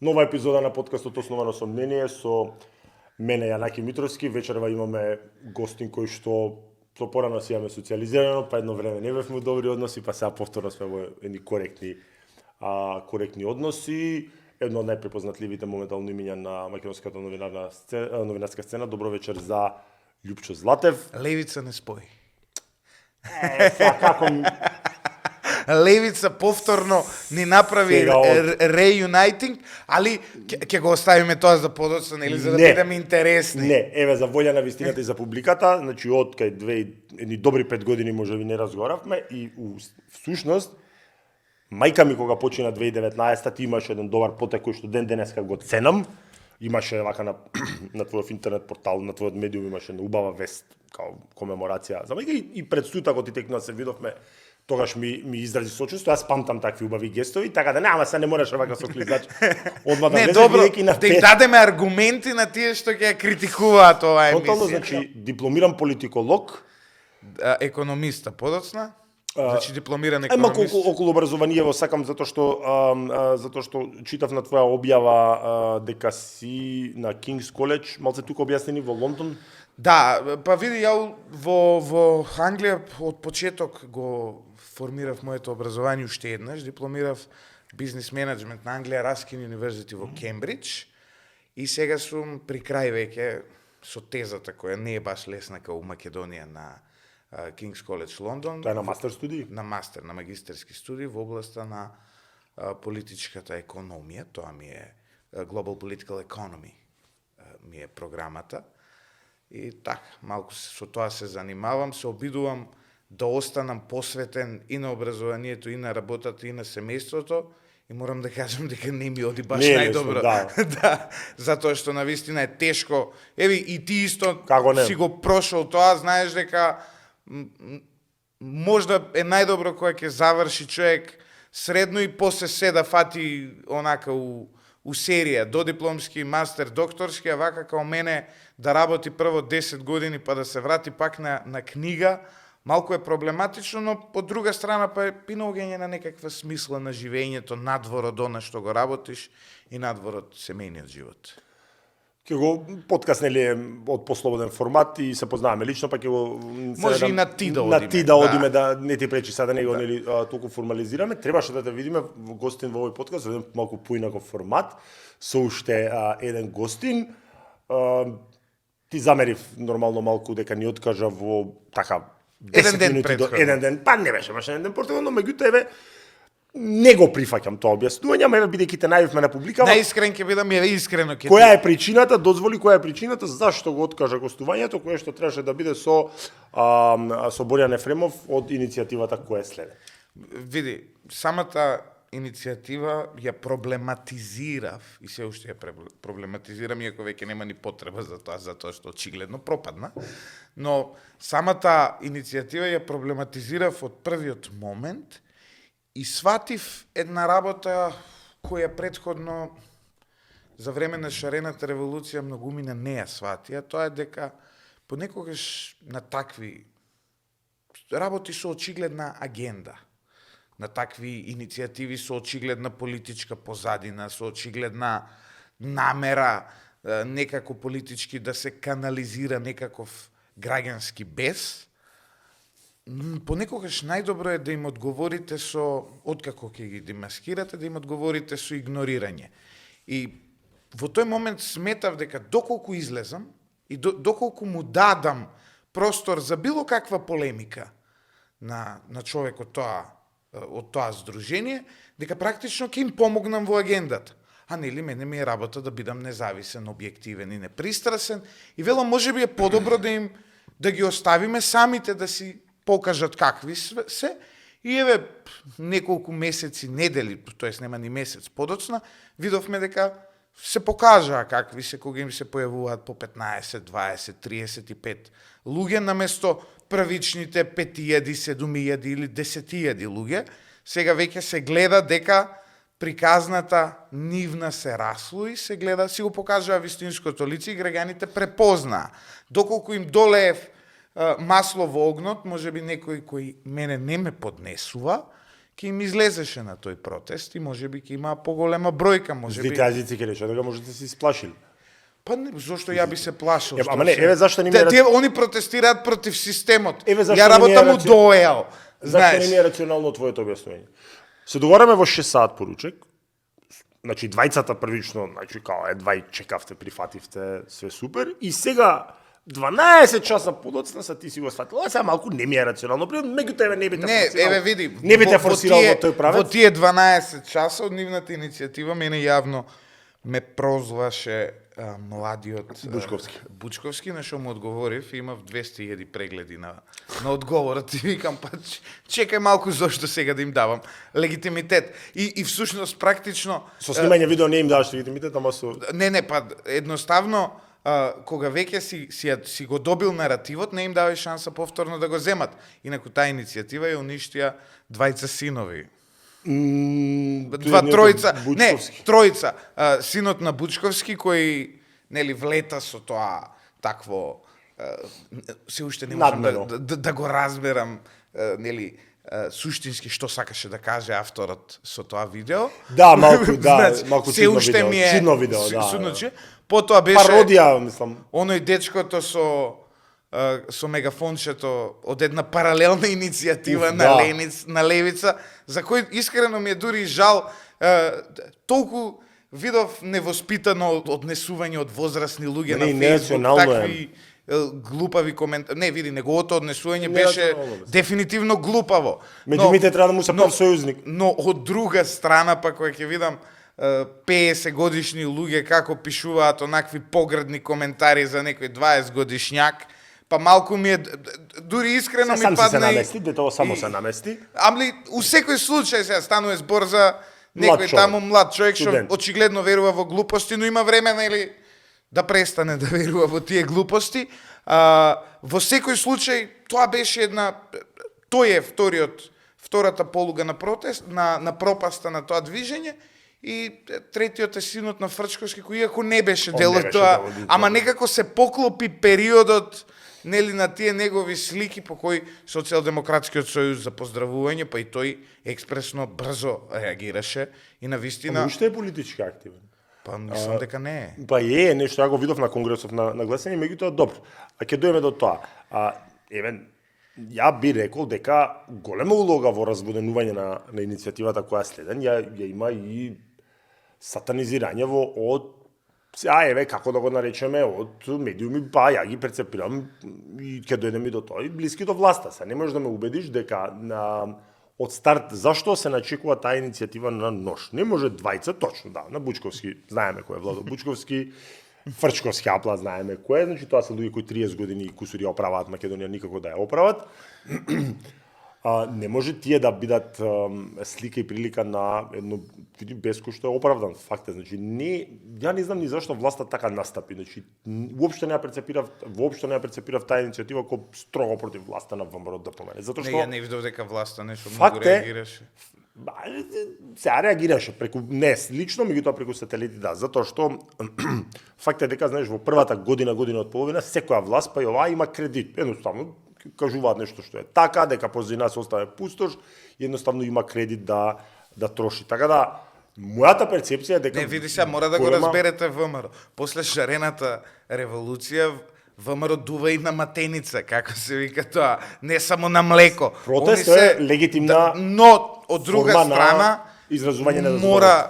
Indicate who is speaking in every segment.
Speaker 1: Нова епизода на подкастот Основано со мнение со мене Јанаки Митровски. Вечерва имаме гостин кој што со порано си имаме социализирано, па едно време не бевме добри односи, па сега повторно сме во едни коректни односи. Едно од најпрепознатливите моментално имиња на македонската новинарска сцена. Добро вечер за Љупчо Златев.
Speaker 2: Левица не спои.
Speaker 1: Сега како
Speaker 2: Левица повторно ни направи реюнайтинг, али ќе го оставиме тоа за подоцна, или за да бидеме интересни.
Speaker 1: Не, еве за волја на вистината и за публиката, значи од кај едни добри 5 години можеби не разговаравме и всушност мајка ми кога почина 2019-та ти имаше еден добар потек кој што ден денеска го ценам. Имаше вака на твојот интернет портал, на твојот медиум имаше една убава вест као комеморација за мајка и пред сута кога ти текнува се видовме. Тогаш ми изрази сочувство, јас памтам такви убави гестови, така да нема се не мораше вака со клизач. Одма да
Speaker 2: не,
Speaker 1: влезе бидејќи на
Speaker 2: да им дадеме аргументи на тие што ќе критикуваат оваа емисија.
Speaker 1: Тотално, значи дипломиран политиколог,
Speaker 2: економиста подоцна. Значи дипломиран економист.
Speaker 1: Околу образованиево сакам затоа што читав на твоја објава дека си на King's College, малце тука објаснени во Лондон.
Speaker 2: Да, па види, ја во Англија од почеток го формирав моето образование уште еднаш, дипломирав бизнес менеджмент на Англија Раскин Универзити во Кембридж и сега сум при крај веќе со тезата која не е баш лесна као у Македонија на King's College Лондон.
Speaker 1: Тоа е на мастер студии?
Speaker 2: На мастер, на магистерски студии во областа на политичката економија, тоа ми е Global Political Economy ми е програмата. И така, малку со тоа се занимавам, се обидувам да останам посветен и на образованието, и на работата, и на семејството, и морам да кажам дека не ми оди баш најдобро.
Speaker 1: Да.
Speaker 2: Да, затоа што навистина е тешко. Еви, и ти исто си го прошол тоа, знаеш дека можда е најдобро кога ќе заврши човек средно и после се да фати онака у серија, додипломски, мастер, докторски, а вака као мене да работи прво 10 години па да се врати пак на книга, малку е проблематично, но од друга страна па е наоѓање на некаква смисла на живењето надвор од она што го работиш и надвор од семејниот живот.
Speaker 1: Ќе го подкаст нели од послободен формат и се познаваме лично, па ќе го
Speaker 2: може и на ти да одиме.
Speaker 1: На ти да одиме, да не ти пречи сега да не го нели толку формализираме. Требаше да те видиме гостин во овој подкаст, еден малку поинаков формат со уште еден гостин. Ти замерив нормално малку дека ни откажа во така 10 минути до еден ден, па не беше баш еден ден портивно, меѓутоа еве не го прифаќам тоа објаснување, ама еве бидејќи те најавивме на публика.
Speaker 2: Најискрен ќе бидам, еве искрено ќе.
Speaker 1: Која е причината? Дозволи која е причината зашто го откажа гостувањето, кое што требаше да биде со Борјан Ефремов од иницијативата која следе.
Speaker 2: Види, самата иницијатива ја проблематизирав и се уште ја проблематизирам, иако веќе нема ни потреба за тоа што очигледно пропадна, но самата иницијатива ја проблематизирав од првиот момент и сватив една работа која претходно за време на шарената револуција многумина не ја сватија, тоа е дека понекогаш на такви работи со очигледна агенда, на такви иницијативи со очигледна политичка позадина, со очигледна намера некако политички да се канализира некаков граѓански бес, понекогаш најдобро е да им одговорите со, откако ќе ги демаскирате, да им одговорите со игнорирање. И во тој момент сметав дека доколку излезам и доколку му дадам простор за било каква полемика на човек од тоа здружение, дека практично ќе им помогнам во агендата. А нели мене ми е работа да бидам независен, објективен и непристрасен и велам можеби е подобро да ги оставиме самите да си покажат какви се и еве неколку месеци, недели, тоест нема ни месец подоцна, видовме дека се покажаа какви се кога им се појавуваат по 15, 20, 35 луѓе наместо првичните 5000, 7000 или 10.000 луѓе. Сега веќе се гледа дека приказната нивна се раслои, се гледа, си го покажаа вистинското лице и граѓаните препознаа. Доколку им долеев масло во огнот, можеби некој кој мене не ме поднесува, ќе им излезеше на тој протест и можеби ќе има поголема бројка, можеби.
Speaker 1: Злите азици ќе рече дека можете да се исплашили.
Speaker 2: Па не, зошто ја би се плашил?
Speaker 1: Ама не, еве зашто не ми
Speaker 2: Тие они протестираат против системот.
Speaker 1: Еве зашто
Speaker 2: ја
Speaker 1: не ми е
Speaker 2: работам у доел.
Speaker 1: Зашто не ми е рационално твоето објаснување? Се договораме во 6 сат поручек. Значи двајцата првично, значи као едва и чекавте, прифативте, све супер и сега 12 часа подоцна са ти си го сватила, сега малку не ми е рационално, меѓутоа еве не би те
Speaker 2: Не,
Speaker 1: форсирал.
Speaker 2: еве види.
Speaker 1: Не би те форсирал во тој правец.
Speaker 2: Во тие 12 часа од нивната иницијатива мене јавно ме прозваше младиот Бучковски, на што му одговорив, имав 200.000 прегледи на одговорот и викам па чекај малку зошто сега да им давам легитимитет. И всушност практично
Speaker 1: Со снимање видео не им даваш легитимитет, ама со
Speaker 2: Не, па едноставно кога веќе си го добил наративот, не им давај шанса повторно да го земат. Инаку таа иницијатива ја уништија двајца синови. Тројца. Синот на Бучковски кој нели влета со тоа такво се уште не можам да го разберам нели суштински што сакаше да каже авторот со тоа видео.
Speaker 1: Да, малку
Speaker 2: се уште ми е
Speaker 1: чудно видео,
Speaker 2: да. Потоа беше
Speaker 1: пародија, мислам.
Speaker 2: Оној дечкото со мегафончето од една паралелна иницијатива на левица, за кој искрено ми е дури жал, толку видов невоспитано однесување од возрастни луѓе на Facebook, такви глупави коментари. Не, види, неговото однесување беше дефинитивно глупаво.
Speaker 1: Меѓу треба да му се прв сојузник.
Speaker 2: Но од друга страна, па кој ќе видам 50 годишни луѓе како пишуваат онакви поградни коментари за некој 20 годишњак, па малку ми е, дури искрено ми падна
Speaker 1: Сам се намести, детово само се намести.
Speaker 2: Амли, у секој случај сега станува збор за некој таму млад човек што очигледно верува во глупости, но има време, нели, да престане да верува во тие глупости. Во секој случај, тоа беше тој е втората полуга на протест, на пропаста на тоа движење, и третиот е синот на Фрчковски, кој иако не беше дел од тоа, ама некако се поклопи периодот, нели, на тие негови слики по кои Социјалдемократскиот сојуз за поздравување, па и тој експресно брзо реагираше и на вистина.
Speaker 1: Ама уште е политички активен.
Speaker 2: Па мислам дека не е.
Speaker 1: Па е, нешто ја го видов на конгресов на гласање, меѓутоа добро. А ќе дојдеме до тоа. Ја би рекол дека голема улога во разбуденување на иницијативата која следен, ја има и сатанизирање од еве како да го наречеме од медиуми, па ја ги перцепирам и ќе дојдеме до тоа и блиски до власта. Се не можеш да ме убедиш дека од старт зашто се начекува таа иницијатива на нож. Не може двајца точно, да, на Бучковски, знаеме кој е Владо Бучковски, Фрчковски апла знаеме кој е, значи тоа се луѓе кои 30 години кусури оправаат Македонија, никако да ја оправат. Не може тие да бидат слика и прилика на едно беско што е оправдан факт. Значи ја не знам ни зашто власта така настапи. Значи воопшто не ја перцепирав таа иницијатива како строго против власта на ВМРО да помене. Затоа што
Speaker 2: ја не видов дека власта нешто многу реагираше.
Speaker 1: Сега реагираше преку не лично, меѓутоа преку сателити, да, затоа што факт е дека знаеш во првата година од половина секоја власт па и оваа има кредит. Едноставно кажуваат нешто што е така, дека позади нас остане пустош, едноставно има кредит да троши. Така да, мојата перцепција е дека
Speaker 2: не, види се, мора да го разберете ВМРО. После жарената револуција ВМРО дува и на матеница, како се вика тоа, не само на млеко.
Speaker 1: Протест е легитимна,
Speaker 2: но од друга страна
Speaker 1: изразување на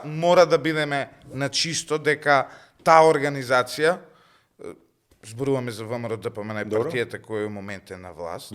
Speaker 2: мора да бидеме на чисто дека таа организација, зборуваме за ВМРО ДПМН и партијата која во момент е на власт,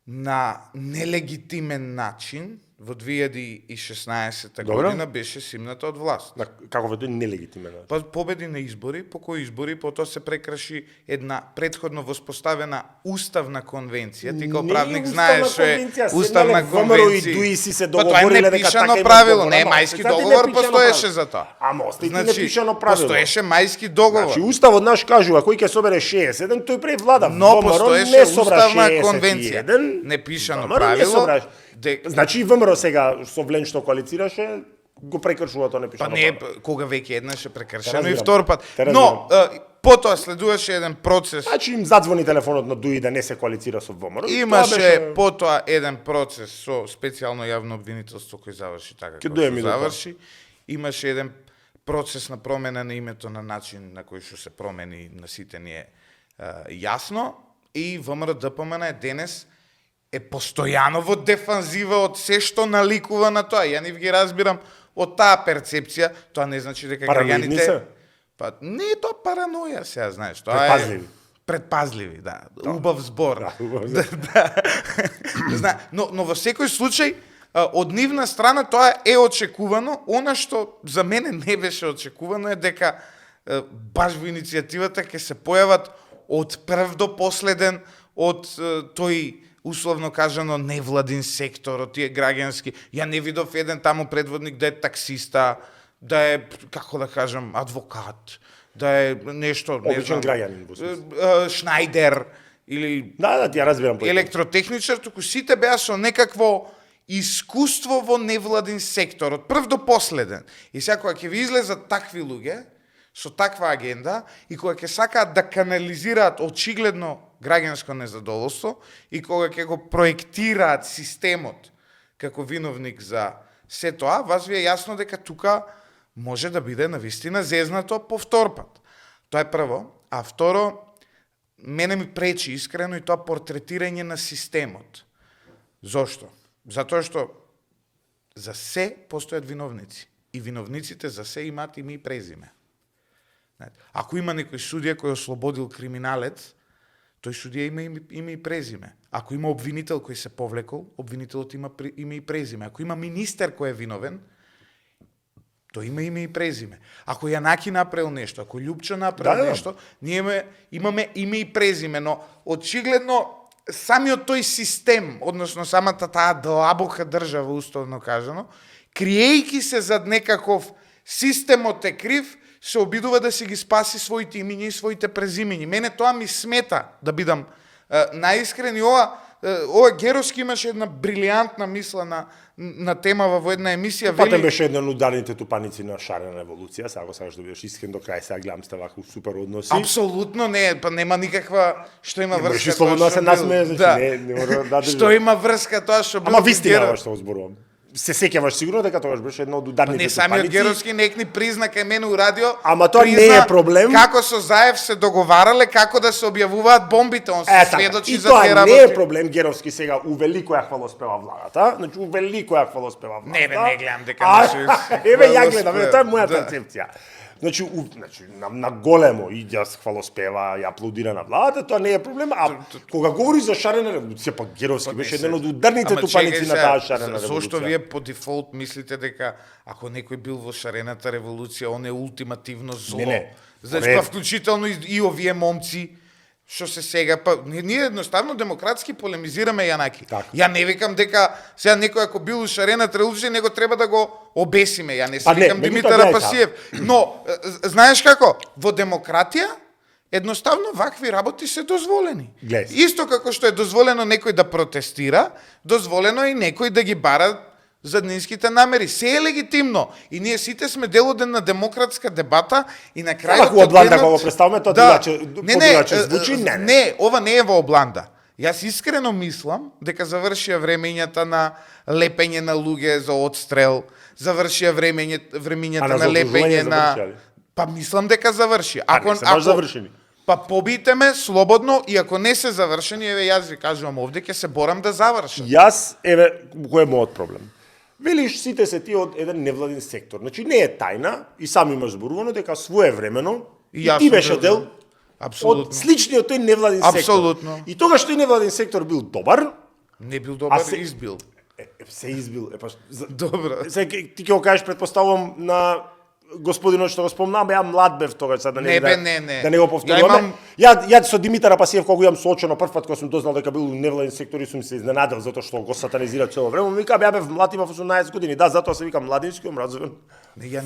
Speaker 2: на нелегитимен начин во 2016 година беше симната од власт.
Speaker 1: Како е нелегитимен?
Speaker 2: Па победи на избори, по кои избори потоа се прекраши една претходно воспоставена уставна конвенција. Ти како правник знаеш што е уставна конвенција.
Speaker 1: Па
Speaker 2: тоа е непишано правило, не мајски договор постоеше за тоа.
Speaker 1: Ама остајте непишано правило.
Speaker 2: Постоеше мајски договор.
Speaker 1: Значи уставот наш кажува кој ќе собере 61, тој прави влада.
Speaker 2: Но постоеше уставна конвенција, непишано правило.
Speaker 1: Значи ВМРО сега со Влен што коалицираше го прекршува тоа непишано.
Speaker 2: Па не, кога веќе еднаш е прекршено и втор пат. Но потоа следуваше еден процес.
Speaker 1: Значи им задзвони телефонот на ДУИ да не се коалицира со ВМРО.
Speaker 2: Имаше потоа еден процес со специјално јавно обвинителство кој заврши така како што заврши. Имаше еден процес на промена на името на начин на кој што се промени на сите ни е јасно и ВМРО ДПМН е денес е постојано во дефанзива од се што наликува на тоа. Ја не ги разбирам од таа перцепција, тоа не значи дека граѓаните па не е тоа параноја, сега знаеш, тоа е предпазливи, да. Убав збор. Но во секој случај од нивна страна тоа е очекувано. Она што за мене не беше очекувано е дека баш во иницијативата ќе се појават од прв до последен од тој условно кажано невладин сектор, од тие граѓански. Ја не видов еден таму предводник да е таксиста, да е, како да кажам, адвокат, да е нешто, не знам, Шнајдер или
Speaker 1: да, ја разбирам
Speaker 2: електротехничар, туку сите беа со некакво искуство во невладин сектор, од прв до последен. И сега кога ќе ви излезат такви луѓе, со таква агенда, и кога ќе сакаат да канализираат очигледно граѓанско незадоволство, и кога ќе го проектираат системот како виновник за се тоа, вас ви е јасно дека тука може да биде навистина зезнато повтор пат. Тоа е прво. А второ, мене ми пречи искрено и тоа портретирање на системот. Зошто? Затоа што за се постојат виновници. И виновниците за се имаат име и презиме. Ако има некој судија кој ослободил криминалец, тој судија има име и презиме. Ако има обвинител кој се повлекол, обвинителот има име и презиме. Ако има министер кој е виновен, тој има име и презиме. Ако Јанаки направил нешто, ако Љупчо направил нешто, ние имаме име и презиме, но очигледно самиот тој систем, односно самата таа длабока држава, условно кажано, криејќи се зад некаков системот е крив, се обидува да си ги спаси своите имиња и своите презимиња. Мене тоа ми смета, да бидам наискрен, и ова Геровски имаше една брилијантна мисла на тема во една емисија.
Speaker 1: Потем беше еден од ударните тупаници на шарена револуција, сега ако сакаш да бидеш искрен до крај, сега гледам сте вака супер односи.
Speaker 2: Апсолутно не, па нема никаква што има врска.
Speaker 1: Можеш слободно да се насмее, значи не мора да
Speaker 2: што има врска тоа што бил.
Speaker 1: Ама вистина што зборувам. Се сеќаваш сигурно дека тоа беше едно од ударните
Speaker 2: тупаници. Не самиот Геровски некни призна кај мене у радио.
Speaker 1: Ама тоа не е проблем.
Speaker 2: Како со Заев се договарале како да се објавуваат бомбите, он се сведочи за тие работи.
Speaker 1: И тоа не е проблем. Геровски сега увелико ја хвалоспева владата, значи увелико ја хвалоспева владата.
Speaker 2: Не гледам дека
Speaker 1: еве ја гледам, тоа е моја перцепција. Значи на големо и јас хвалоспева, ја аплодира на владата, тоа не е проблем, а кога говори за шарена револуција, па Геровски беше еден од ударните тупаници на таа шарена револуција.
Speaker 2: Зошто вие по дефолт мислите дека ако некој бил во шарената револуција, он е ултимативно зло?
Speaker 1: Не.
Speaker 2: Значи, па вклучително и овие момци што се сега, па ние едноставно демократски полемизираме Јанаки. Ја не викам дека сега некој ако бил у шарената револуција, него треба да го обесиме. Ја не се викам Димитар Апасиев. Но, знаеш како? Во демократија, едноставно вакви работи се дозволени. Исто како што е дозволено некој да протестира, дозволено е и некој да ги бара заднинските намери. Се е легитимно. И ние сите сме дел од една демократска дебата и на крајот
Speaker 1: ако Обланда го представаме, тоа другаче звучи,
Speaker 2: не, ова не е во Обланда. Јас искрено мислам дека завршија времењата на лепење на луѓе за одстрел, завршија времењата на лепење на... Па мислам дека заврши.
Speaker 1: Ако завршени.
Speaker 2: Па побите ме слободно, и ако не се завршени, еве јас ви кажувам овде, ќе се борам да завршам.
Speaker 1: Јас, еве, кој е мојот проблем? Велиш, сите се ти од еден невладин сектор. Значи, не е тајна, и сам имаш зборувано, дека своевремено и ти беше дел од сличниот тој невладин сектор.
Speaker 2: Апсолутно.
Speaker 1: И тогаш тој невладин сектор бил добар.
Speaker 2: Не бил добар, избил.
Speaker 1: Се избил.
Speaker 2: Добро.
Speaker 1: Ти ќе го кажеш, предпоставувам, на господинот што го спомнам, ја млад бев тогаш, да не го повторуваме. Ја со Димитар Апасиев, кога го имам соочено првпат, кога сум дознал дека бил невладин сектор, и сум се изненадил затоа што го сатанизира цело време, вика ја бев млад, имав 18 години. Да, затоа се викам младински образован.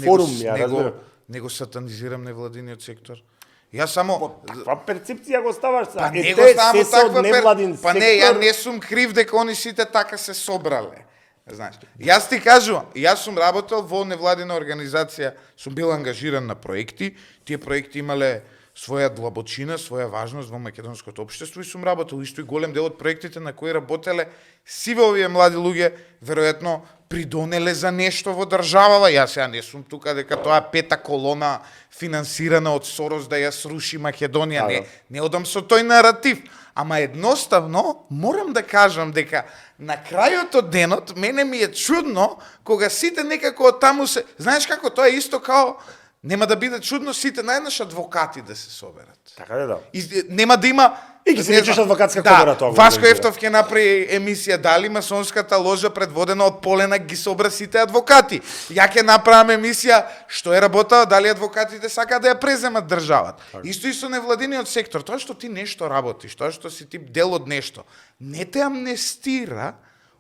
Speaker 1: Форум ја разбирам.
Speaker 2: Не го сатанизирам невладиниот сектор. Ја само
Speaker 1: каква перцепција го ставаш са?
Speaker 2: Па не го ставам таква перцепција. Па не, ја не сум крив дека они сите така се собрале. Знаеш, јас ти кажувам, јас сум работел во невладина организација, сум бил ангажиран на проекти, тие проекти имале своја длабочина, своја важност во македонското општество и сум работел исто и голем дел од проектите на кои работеле сиве овие млади луѓе веројатно придонеле за нешто во државава. Јас сега не сум тука дека тоа пета колона финансирана од Сорос да ја сруши Македонија, не одам со тој наратив, ама едноставно морам да кажам дека на крајот од денот мене ми е чудно кога сите некако од таму се, знаеш како тоа е исто као нема да биде чудно сите наеднаш адвокати да се соберат.
Speaker 1: Така да.
Speaker 2: И нема да има
Speaker 1: И ќе се речеш адвокатска комора тоа.
Speaker 2: Васко Ефтов ќе направи емисија дали масонската ложа предводена од Поленак ги собра сите адвокати. Ја ќе направам емисија што е работа, дали адвокатите сака да ја преземат државата. Исто и со невладиниот сектор, тоа што ти нешто работиш, тоа што си ти дел од нешто, не те амнестира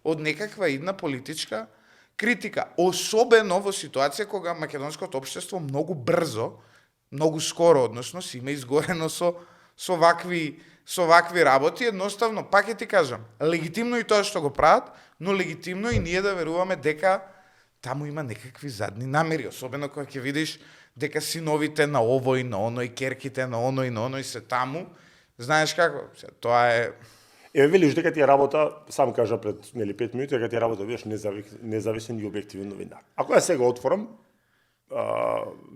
Speaker 2: од некаква идна политичка критика, особено во ситуација кога македонското општество многу брзо, многу скоро, односно, си има изгорено со вакви работи, едноставно, пак ќе ти кажам, легитимно и тоа што го прават, но легитимно и ние да веруваме дека таму има некакви задни намери, особено кога ќе видиш дека синовите на овој, на оној, керките на оној се таму, знаеш како, тоа е...
Speaker 1: Еве велиш дека ти е работа, сам кажа пред 5 минути, дека ти е работа бидеш независен и објективен новинар. Ако ја сега отворам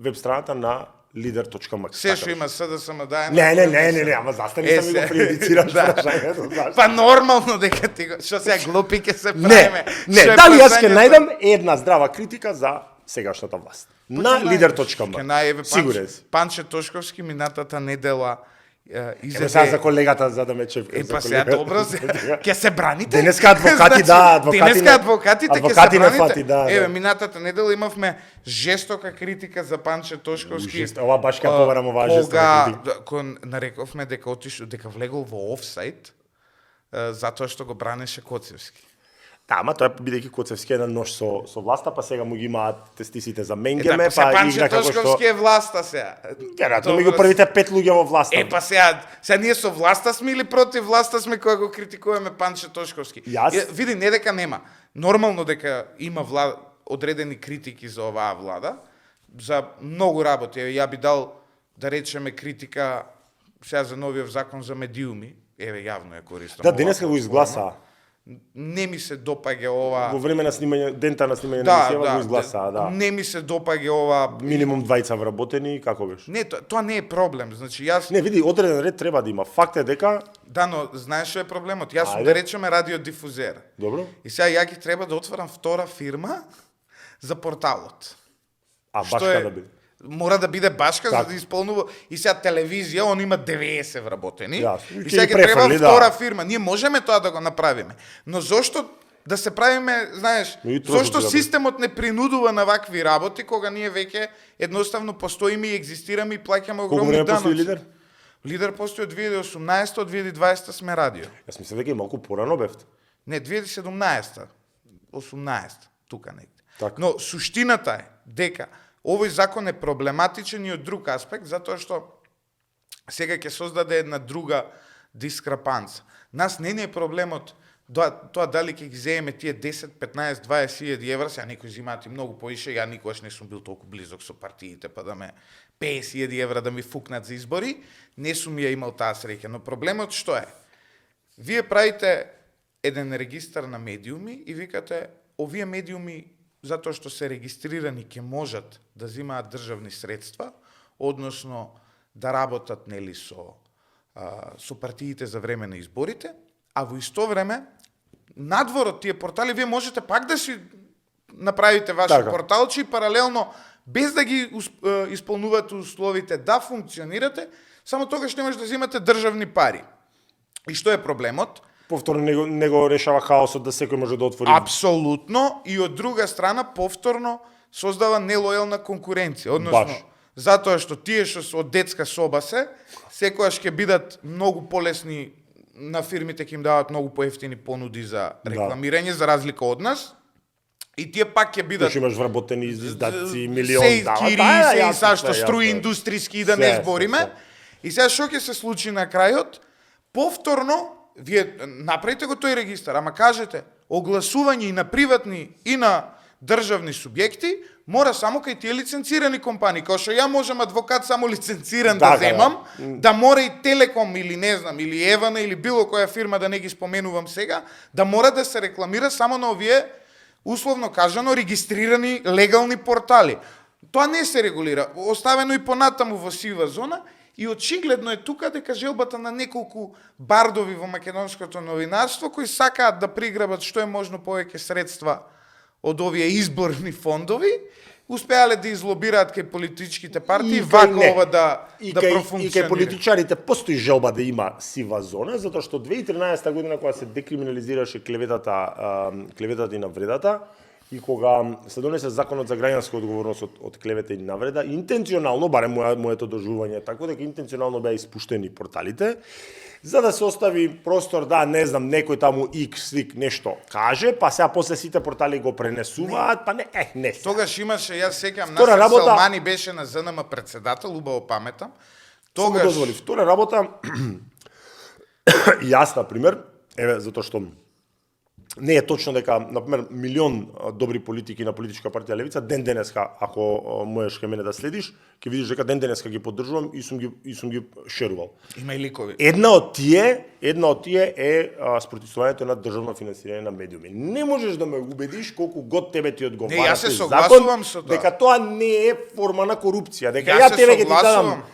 Speaker 1: веб страната на lider.mx.
Speaker 2: Се што има СДСМ да е...
Speaker 1: Не, ама застани сам ми го прејудицираш прашањето.
Speaker 2: Па нормално дека ти го... Што сега глупи ќе се правиме?
Speaker 1: Не, дали јас ќе најдам една здрава критика за сегашната власт. На lider.mx. Сигурен си.
Speaker 2: Панче Тошковски минатата недела
Speaker 1: Еве сега за колегата за да ме чепка.
Speaker 2: Па сега добро, ќе се браните.
Speaker 1: Денеска адвокати, да,
Speaker 2: Денеска адвокатите ќе се браните.
Speaker 1: Да.
Speaker 2: Еве минатата недела имавме жестока критика за Панче Тошковски.
Speaker 1: Ова баш ка побарам оваа жестока критика.
Speaker 2: Кога нарековме дека влегол во офсайд затоа што го бранеше Коцевски.
Speaker 1: Да, ама тоа бидејќи Коцевски е на нож со власта, па сега му ги имаат тестисите за Менгеме,
Speaker 2: па
Speaker 1: игра како што...
Speaker 2: Панче Тошковски е власта сега.
Speaker 1: Веројатно ми го првите 5 луѓе во власта.
Speaker 2: Па сега ние со власта сме или против власта сме кога го критикуваме Панче Тошковски? Види, не дека нема. Нормално дека има одредени критики за оваа влада, за многу работи. Ја би дал, да речеме, критика сега за новиот закон за медиуми. Еве, јавно ја користам.
Speaker 1: Да, денеска го изгласа.
Speaker 2: Не ми се допаѓа ова...
Speaker 1: Во време на снимање, дента на снимање на емисија го изгласа, да.
Speaker 2: Не ми се допаѓа ова...
Speaker 1: Минимум 2 вработени, како беше?
Speaker 2: Не, тоа не е проблем. Значи, јас...
Speaker 1: Не, види, одреден ред треба да има. Факт е дека...
Speaker 2: Да, но знаеш што е проблемот? Јас сум, да речеме, радиодифузер.
Speaker 1: Добро.
Speaker 2: И сега ја ќе треба да отворам втора фирма за порталот.
Speaker 1: А башка да биде?
Speaker 2: Мора да биде башка за да исполнува. И сега телевизија, он има 90 вработени. И сега ќе треба втора фирма. Ние можеме тоа да го направиме. Но зошто да се правиме, знаеш, зошто системот не принудува на вакви работи, кога ние веќе едноставно постоиме и екзистираме и плаќаме огромни даноци.
Speaker 1: Колку време постои Лидер?
Speaker 2: Лидер постои од 2018, од 2020 сме радио.
Speaker 1: Јас мислам дека и малку порано бевте.
Speaker 2: Не, 2017, 18, тука негде. Но суштината е дека овој закон е проблематичен и од друг аспект, затоа што сега ќе создаде една друга дискрапанца. Нас не е проблемот тоа дали ќе ги земеме тие 10, 15, 20 евра, сега некои земаат и многу поише, ја никогаш не сум бил толку близок со партиите, па да ме 50.000 евра да ми фукнат за избори, не сум ја имал таа среќа. Но проблемот што е? Вие правите еден регистар на медиуми и викате, овие медиуми затоа што се регистрирани ќе можат да земаат државни средства, односно да работат нели со партиите за време на изборите, а во исто време надвор од тие портали вие можете пак да си направите ваши порталчи и паралелно без да ги исполнувате условите да функционирате, само тогаш не може да земате државни пари. И што е проблемот?
Speaker 1: Повторно не го решава хаосот да секој може да отвори.
Speaker 2: Апсолутно, и од друга страна повторно создава нелојална конкуренција, односно затоа што тие што од детска соба секогаш ќе бидат многу полесни, на фирмите ќе им дават многу поевтини понуди за рекламирање за разлика од нас. И тие пак ќе бидат
Speaker 1: имаш вработени издатци, милион
Speaker 2: и са што струи индустријски и да не збориме. И сега што ќе се случи на крајот? Повторно вие направите го тој регистар, ама кажете огласување и на приватни и на државни субјекти, мора само кај тие лиценцирани компании, као што ја можам адвокат само лиценциран да земам, да мора и Телеком или не знам, или Евана или било која фирма, да не ги споменувам сега, да мора да се рекламира само на овие, условно кажано, регистрирани легални портали. Тоа не се регулира, оставено и понатаму во сива зона, и очигледно е тука дека желбата на неколку бардови во македонското новинарство кои сакаат да приграбат што е можно повеќе средства од овие изборни фондови, успеале да излобираат кај политичките партии вака ова да профункционира.
Speaker 1: И кај политичарите постои желба да има сива зона, затоа што 2013 година кога се декриминализираше клеветата и навредата, и кога се донесе законот за граѓанска одговорност од клевета и навреда, интенционално, барем моето доживување тако, дека интенционално беа испуштени порталите, за да се остави простор да, не знам, некој таму X нешто каже, па сега после сите портали го пренесуваат, па не.
Speaker 2: Тогаш имаше, јас сеќам, Насер Салмани беше на ЗНМ председател, убаво паметам.
Speaker 1: Тогаш дозволи. Втора работа, јас, например, затоа што не е точно дека, например, милион добри политики на политичка партија Левица ден денеска, ако можеш кај мене да следиш, ќе видиш дека ден денеска ги поддржувам и сум ги шерувал.
Speaker 2: Има и ликови.
Speaker 1: Една од тие е спротивствувањето на државно финансирање на медиуми. Не можеш да ме убедиш колку год тебе ти одговара.
Speaker 2: Не, јас се согласувам со тоа.
Speaker 1: Дека тоа не е форма на корупција, дека ја тебе ќе ти дадам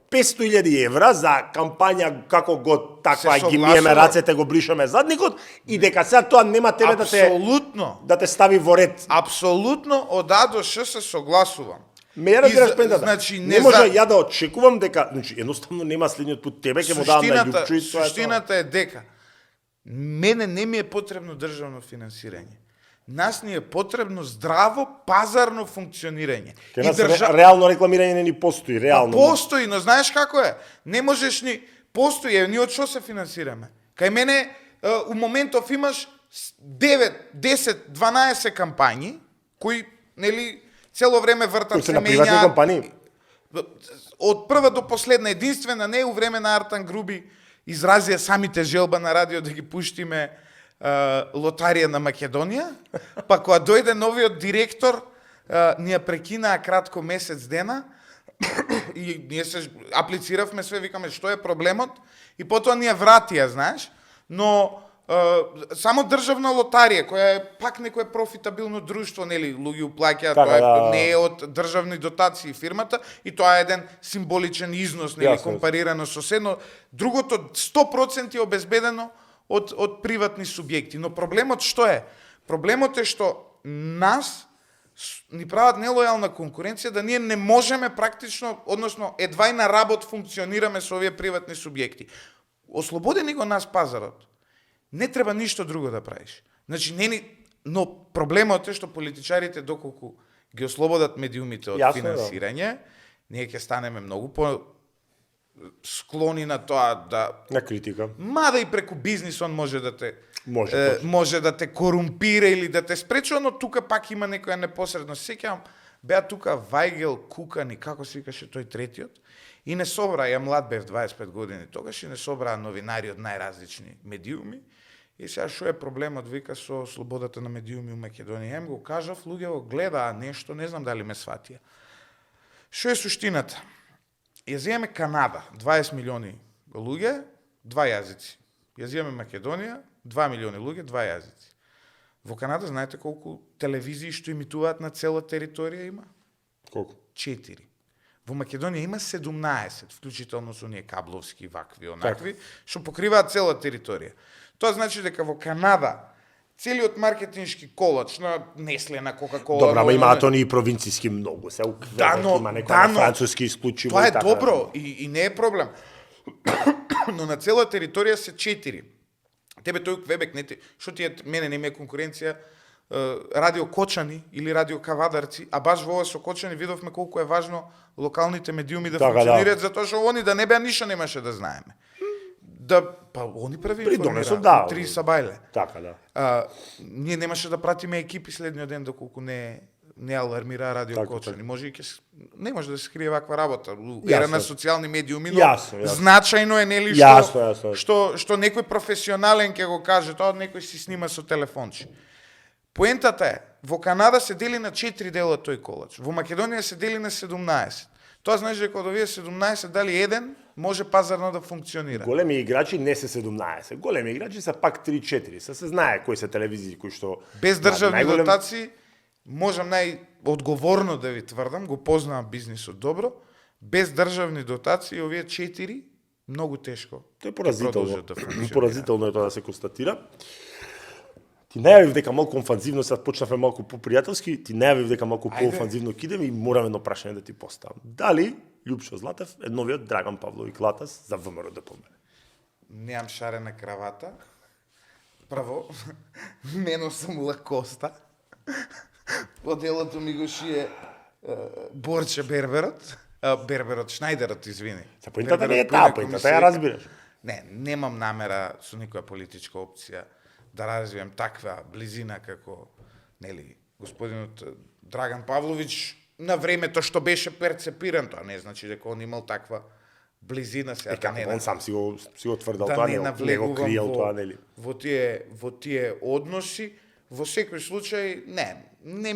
Speaker 1: 500.000 евра за кампања како год таква ги миеме рацете, го бришаме задникот и дека сега тоа нема тебе да те стави во ред.
Speaker 2: Апсолутно од А до Ш се согласувам.
Speaker 1: Ме ја разбираш пентата. Значи, не може ја да очекувам дека, значи едноставно нема следниот пат тебе ќе му давам на љупчу и тоа е.
Speaker 2: Суштината е дека мене не ми е потребно државно финансирање. Нас ни е потребно здраво пазарно функционирање.
Speaker 1: Реално рекламирање не ни постои, реално.
Speaker 2: Постои, но знаеш како е? Не можеш ни постои, ние од што се финансираме? Кај мене у моментов имаш 9, 10, 12 кампањи кои нели цело време вртат се
Speaker 1: менјаат.
Speaker 2: Од прва до последна, единствена не у време на Артан Груби изразија самите желба на радио да ги пуштиме лотарија на Македонија, па кога дојде новиот директор, ни ја прекинаа кратко месец дена и ние се аплициравме све, викаме што е проблемот и потоа ни ја вратија, знаеш, но само државна лотарија, која е пак некое профитабилно друштво, нели, луѓе уплаќаат, тоа не е од државни дотации фирмата и тоа е еден символичен износ, нели, компарирано со се, но другото 100% е обезбедено од приватни субјекти. Но проблемот што е? Проблемот е што нас ни прават нелојална конкуренција да ние не можеме практично, односно едва и на работ функционираме со овие приватни субјекти. Ослободени го нас пазарот. Не треба ништо друго да правиш. Значи но проблемот е што политичарите доколку ги ослободат медиумите од финансирање, ние ќе станеме многу по склони на тоа
Speaker 1: на критика.
Speaker 2: Мада и преку бизнис он може да те корумпира или да те спречува, но тука пак има некоја непосредност. Сеќавам, беа тука Вајгел, Кукан и како се викаше тој третиот, и не собраа, ја млад бев 25 години тогаш, и не собраа новинари од најразлични медиуми. И сега што е проблемот, вика, со слободата на медиуми у Македонија? Ем го кажав, луѓе го гледаа нешто, не знам дали ме сватија. Што е суштината? Ја земеме Канада, 20 милиони луѓе, 2 јазици. Ја земеме Македонија, 2 милиони луѓе, 2 јазици. Во Канада знаете колку телевизии што имитуваат на цела територија има?
Speaker 1: Колку?
Speaker 2: 4. Во Македонија има 17, вклучително со оние кабловски, вакви, онакви, што покриваат цела територија. Тоа значи дека во Канада целиот маркетиншки колач на Несле, на Кока-кола...
Speaker 1: Добра, ама имаат они и провинцијски многу, се Квебек има некој француски исклучиво
Speaker 2: и така. Тоа е добро и не е проблем. Но на цела територија се 4. Тебе тој Квебек, што ти мене не ми е конкуренција, радио Кочани или радио Кавадарци, а баш во ова со Кочани видовме колку е важно локалните медиуми да функционираат, затоа што они да не беа ништо немаше да знаеме. Па они прави информираат, 3 сабајле.
Speaker 1: Така, да.
Speaker 2: Ние немаше да пратиме екипи следниот ден доколку не алармира радио Кочани. Не може да се скрие ваква работа. Ера на социјални медиуми, но значајно е нели што некој професионален ќе го каже, тоа некој си снима со телефонче. Поентата е во Канада се дели на 4 дела тој колач. Во Македонија се дели на 17. Тоа значи дека од овие 17 дали еден може пазарно да функционира.
Speaker 1: Големи играчи не се 17. Големи играчи се пак 3-4. Се знае кои се телевизии кои што
Speaker 2: Без државни дотации можам најодговорно да ви тврдам, го познавам бизнисот добро, без државни дотации овие 4 многу тешко.
Speaker 1: Тоа е поразително.
Speaker 2: Да функционира.
Speaker 1: Поразително е тоа да се констатира. Ти најавив дека малку офанзивно, сега почнавме малку попријателски, ти најавив дека малку поофанзивно кидеме и морам едно прашање да ти поставам. Дали Лјупшо Златев е новиот Драган Павловиќ Латас за ВМРО ДПМН?
Speaker 2: Неам шарена кравата. Право, мено сум лакоста. Оделото ми го шие Борче Берберот. Берберот, Шнајдерот, извини.
Speaker 1: Са поинтата не е таа, поинтата ја разбираш.
Speaker 2: Не, немам намера со никоја политичка опција да развијам таква близина како, нели, господинот Драган Павловиќ на времето што беше перцепиран, тоа не значи дека он имал таква близина сега.
Speaker 1: Како он сам си го тврдал,
Speaker 2: да
Speaker 1: тоа
Speaker 2: не
Speaker 1: не го криел тоа, нели?
Speaker 2: Во тие односи, во секој случај не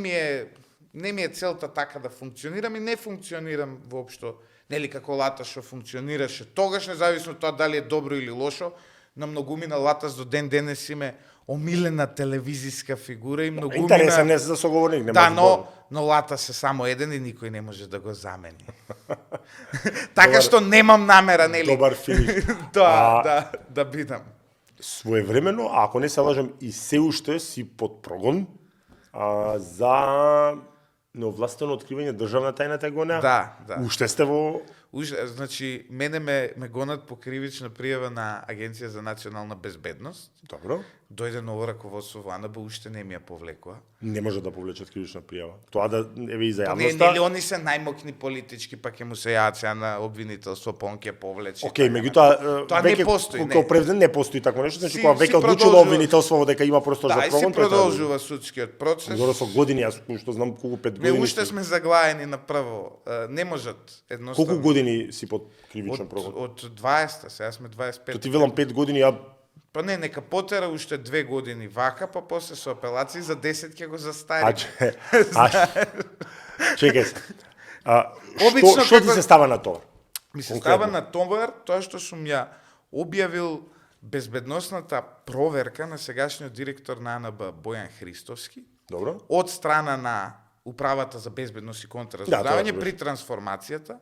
Speaker 2: ми е целта така да функционирам и не функционирам воопшто, нели како Латас што функционираше тогаш, независно тоа дали е добро или лошо, на многумина Латас до ден денес име омилена телевизиска фигура и многумина...
Speaker 1: Интересен не за соговорник, не
Speaker 2: да,
Speaker 1: може
Speaker 2: но Латас е само еден и никој не може да го замени. Така што немам намера, нели?
Speaker 1: Добар финиш.
Speaker 2: да бидам.
Speaker 1: Своевремено, ако не се лажам, и се уште си под прогон за неовластено откривање државна тајна тегонеа?
Speaker 2: Да.
Speaker 1: Уште сте во...
Speaker 2: Значи, мене ме гонат по кривична пријава на Агенција за национална безбедност.
Speaker 1: Добро.
Speaker 2: Дојде ново раководство во АНБ, уште не ми ја повлекува.
Speaker 1: Не може да повлечат кривична пријава. Тоа да еве и за
Speaker 2: Не,
Speaker 1: јавноста.
Speaker 2: нели они се најмокни политички, па ќе му се јаат на обвинителство, па он ќе повлече.
Speaker 1: Океј, меѓутоа
Speaker 2: тоа не постои,
Speaker 1: кога превзен не постои такво нешто, значи
Speaker 2: Си-
Speaker 1: кога
Speaker 2: си
Speaker 1: веќе одлучило
Speaker 2: продолжува.
Speaker 1: обвинителство дека има простор за
Speaker 2: Да, и
Speaker 1: прогон,
Speaker 2: си продолжува судскиот процес.
Speaker 1: Зоро со години, јас што знам колку 5
Speaker 2: Не,
Speaker 1: години.
Speaker 2: уште сме заглаени на прво. Не можат едноставно.
Speaker 1: Колку години си под кривичен прогон?
Speaker 2: Од 20-та, сега сме 25.
Speaker 1: То ти велам 5 години, ја
Speaker 2: Па не, нека потера уште 2 години вака, па после со апелации за 10 ќе го застари.
Speaker 1: Чекај се.
Speaker 2: Обично
Speaker 1: Што ти
Speaker 2: како-
Speaker 1: се става на тоа?
Speaker 2: Ми се
Speaker 1: Конкретно.
Speaker 2: става на товар тоа што сум ја објавил безбедносната проверка на сегашниот директор на АНБ Бојан Христовски
Speaker 1: Добро.
Speaker 2: од страна на Управата за безбедност и
Speaker 1: тоа
Speaker 2: контраразузнавање
Speaker 1: разбираш.
Speaker 2: при трансформацијата,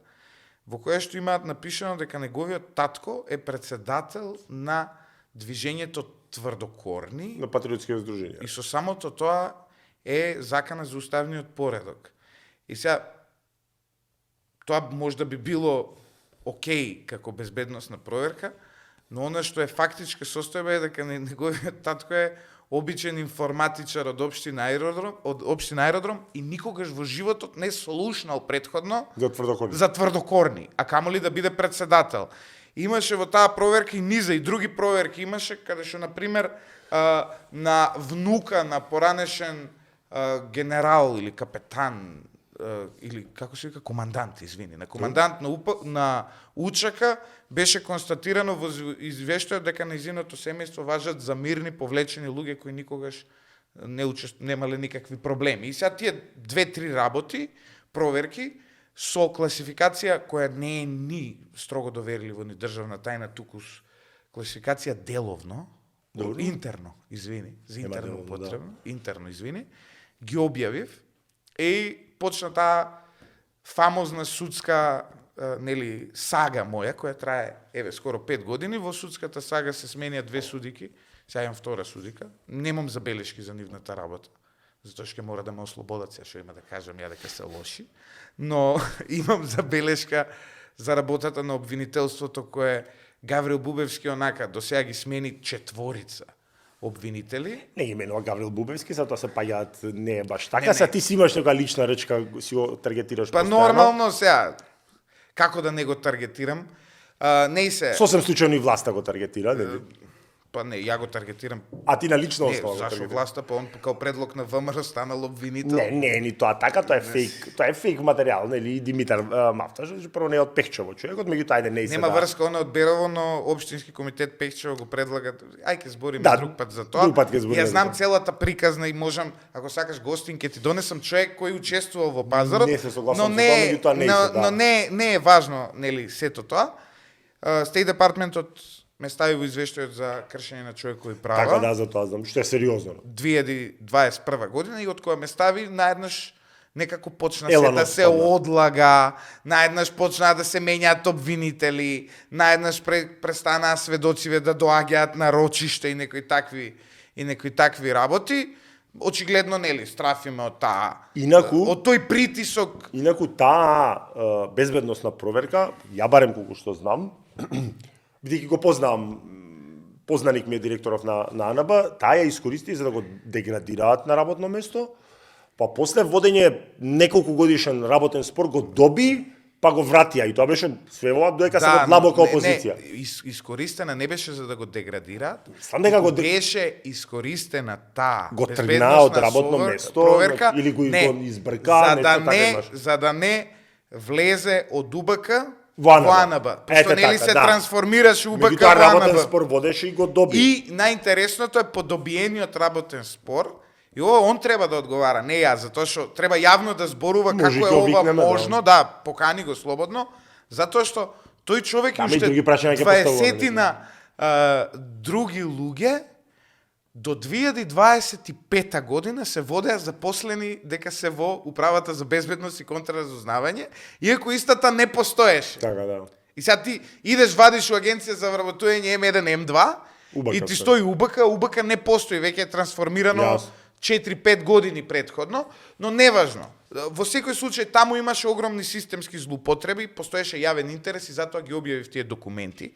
Speaker 2: во која што имаат напишано дека неговиот татко е председател на движењето Тврдокорни
Speaker 1: На патриотски здруженија.
Speaker 2: и со самото тоа е закана за уставниот поредок. И сега, тоа може да би било окей како безбедносна проверка, но она што е фактичка состојба е дека неговиот татко е обичен информатичар од општина Аеродром и никогаш во животот не слушнал претходно
Speaker 1: За Тврдокорни.
Speaker 2: за Тврдокорни, а камоли да биде председател. Имаше во таа проверка и низа и други проверки имаше, каде што, например, на внука на поранешен генерал или капетан, или како се вика, командант, извини, на командант на УЧК беше констатирано во извештајот дека нејзиното семејство важат за мирни повлечени луѓе кои никогаш немале никакви проблеми. И сега тие 2-3 работи, проверки, со класификација која не е ни строго доверливо ни државна тајна, туку класификација деловно,
Speaker 1: Добро.
Speaker 2: интерно, извини, за
Speaker 1: Нема
Speaker 2: интерно
Speaker 1: деловно,
Speaker 2: потребно, интерно, извини, ги објавив и почна таа фамозна судска нели сага моја која трае скоро 5 години. Во судската сага се сменија 2 судики, сега имам втора судика. Немам забелешки за нивната работа, затоа што ќе мора да ме ослободат, сега што има да кажам ја дека се лоши, но имам забелешка за работата на обвинителството кое Гаврил Бубевски онака до сега ги смени 4 обвинители.
Speaker 1: Не ги менува Гаврил Бубевски, затоа се паѓаат не е баш така.
Speaker 2: Не.
Speaker 1: Сега ти си имаш нека лична речка, си го таргетираш
Speaker 2: Па
Speaker 1: постојано.
Speaker 2: нормално сега, како да не го таргетирам, не и се...
Speaker 1: Сосем случајно и власта го таргетира, нели?
Speaker 2: Па не, ја го таргетирам.
Speaker 1: А ти на лична
Speaker 2: Не,
Speaker 1: основа?
Speaker 2: зашо власта, па он као предлог на ВМРО станал обвинител.
Speaker 1: Не, ни тоа така, тоа е фейк, тоа е фейк материјал, нели, и Димитар Мафташ, прво не е од Пехчево човекот, меѓутоа ајде не се
Speaker 2: Нема врска она од Берово, но општински комитет Пехчево го предлага. Ај ќе збориме
Speaker 1: Да,
Speaker 2: друг пат за тоа.
Speaker 1: друг пат ќе збориме
Speaker 2: Ја
Speaker 1: за
Speaker 2: знам
Speaker 1: тоа.
Speaker 2: целата приказна и можам, ако сакаш гостин, ќе ти донесам човек кој учествувал во пазарот.
Speaker 1: Не се согласувам
Speaker 2: но
Speaker 1: со
Speaker 2: не,
Speaker 1: тоа, меѓутоа не се, да.
Speaker 2: но не е важно, нели, сето тоа. Стеј департментот ме стави во извештајот за кршење на човекови права.
Speaker 1: Така да, за тоа знам, што е сериозно.
Speaker 2: 2021 година и од која ме стави наеднаш некако почна
Speaker 1: Еланот
Speaker 2: се да се
Speaker 1: спадна.
Speaker 2: одлага, наеднаш почна да се менјаат обвинители, наеднаш престанаа сведоциве да доаѓаат на рочиште и некои такви работи. Очигледно нели страфиме од таа.
Speaker 1: Инаку-
Speaker 2: од тој притисок.
Speaker 1: Инаку таа безбедносна проверка, ја барем колку што знам, бидејќи го познавам, познаник ми е директоров на АНБ, таа ја искористи за да го деградираат на работно место, па после водење неколку годишен работен спор го доби, па го вратија и тоа беше све ова додека се во длабока опозиција.
Speaker 2: Искористена не беше за да го деградираат,
Speaker 1: Сам дека го
Speaker 2: беше искористена таа
Speaker 1: го тргнаа
Speaker 2: безбедносна
Speaker 1: од работно место,
Speaker 2: проверка,
Speaker 1: или го
Speaker 2: не,
Speaker 1: избрка,
Speaker 2: за да
Speaker 1: нешто така
Speaker 2: не,
Speaker 1: имаше.
Speaker 2: за да не влезе од УБК
Speaker 1: Во АНБ.
Speaker 2: во АНБ. Пошто
Speaker 1: Ете
Speaker 2: нели
Speaker 1: така,
Speaker 2: се
Speaker 1: да.
Speaker 2: трансформираше УБК
Speaker 1: Меѓутоа
Speaker 2: во
Speaker 1: работен
Speaker 2: АНБ.
Speaker 1: спор водеше и го доби.
Speaker 2: И најинтересното е по добиениот работен спор, и ова он треба да одговара, не јас, затоа што треба јавно да зборува
Speaker 1: Може
Speaker 2: како
Speaker 1: и
Speaker 2: е
Speaker 1: го
Speaker 2: ова
Speaker 1: викнеме, да.
Speaker 2: можно, да, покани го слободно, затоа што тој човек
Speaker 1: Ама и други прашања ќе поставуваме.
Speaker 2: 20 други луѓе до 2025 година се водеа запослени дека се во управата за безбедност и контраразузнавање, иако истата не постоеше.
Speaker 1: Така да.
Speaker 2: И сега ти идеш вадиш у агенција за вработување М1, М2
Speaker 1: УБК
Speaker 2: и ти
Speaker 1: се.
Speaker 2: стои УБК не постои, веќе е трансформирано
Speaker 1: Јасно.
Speaker 2: 4-5 години претходно, но неважно. Во секој случај таму имаше огромни системски злоупотреби, постоеше јавен интерес и затоа ги објавив тие документи.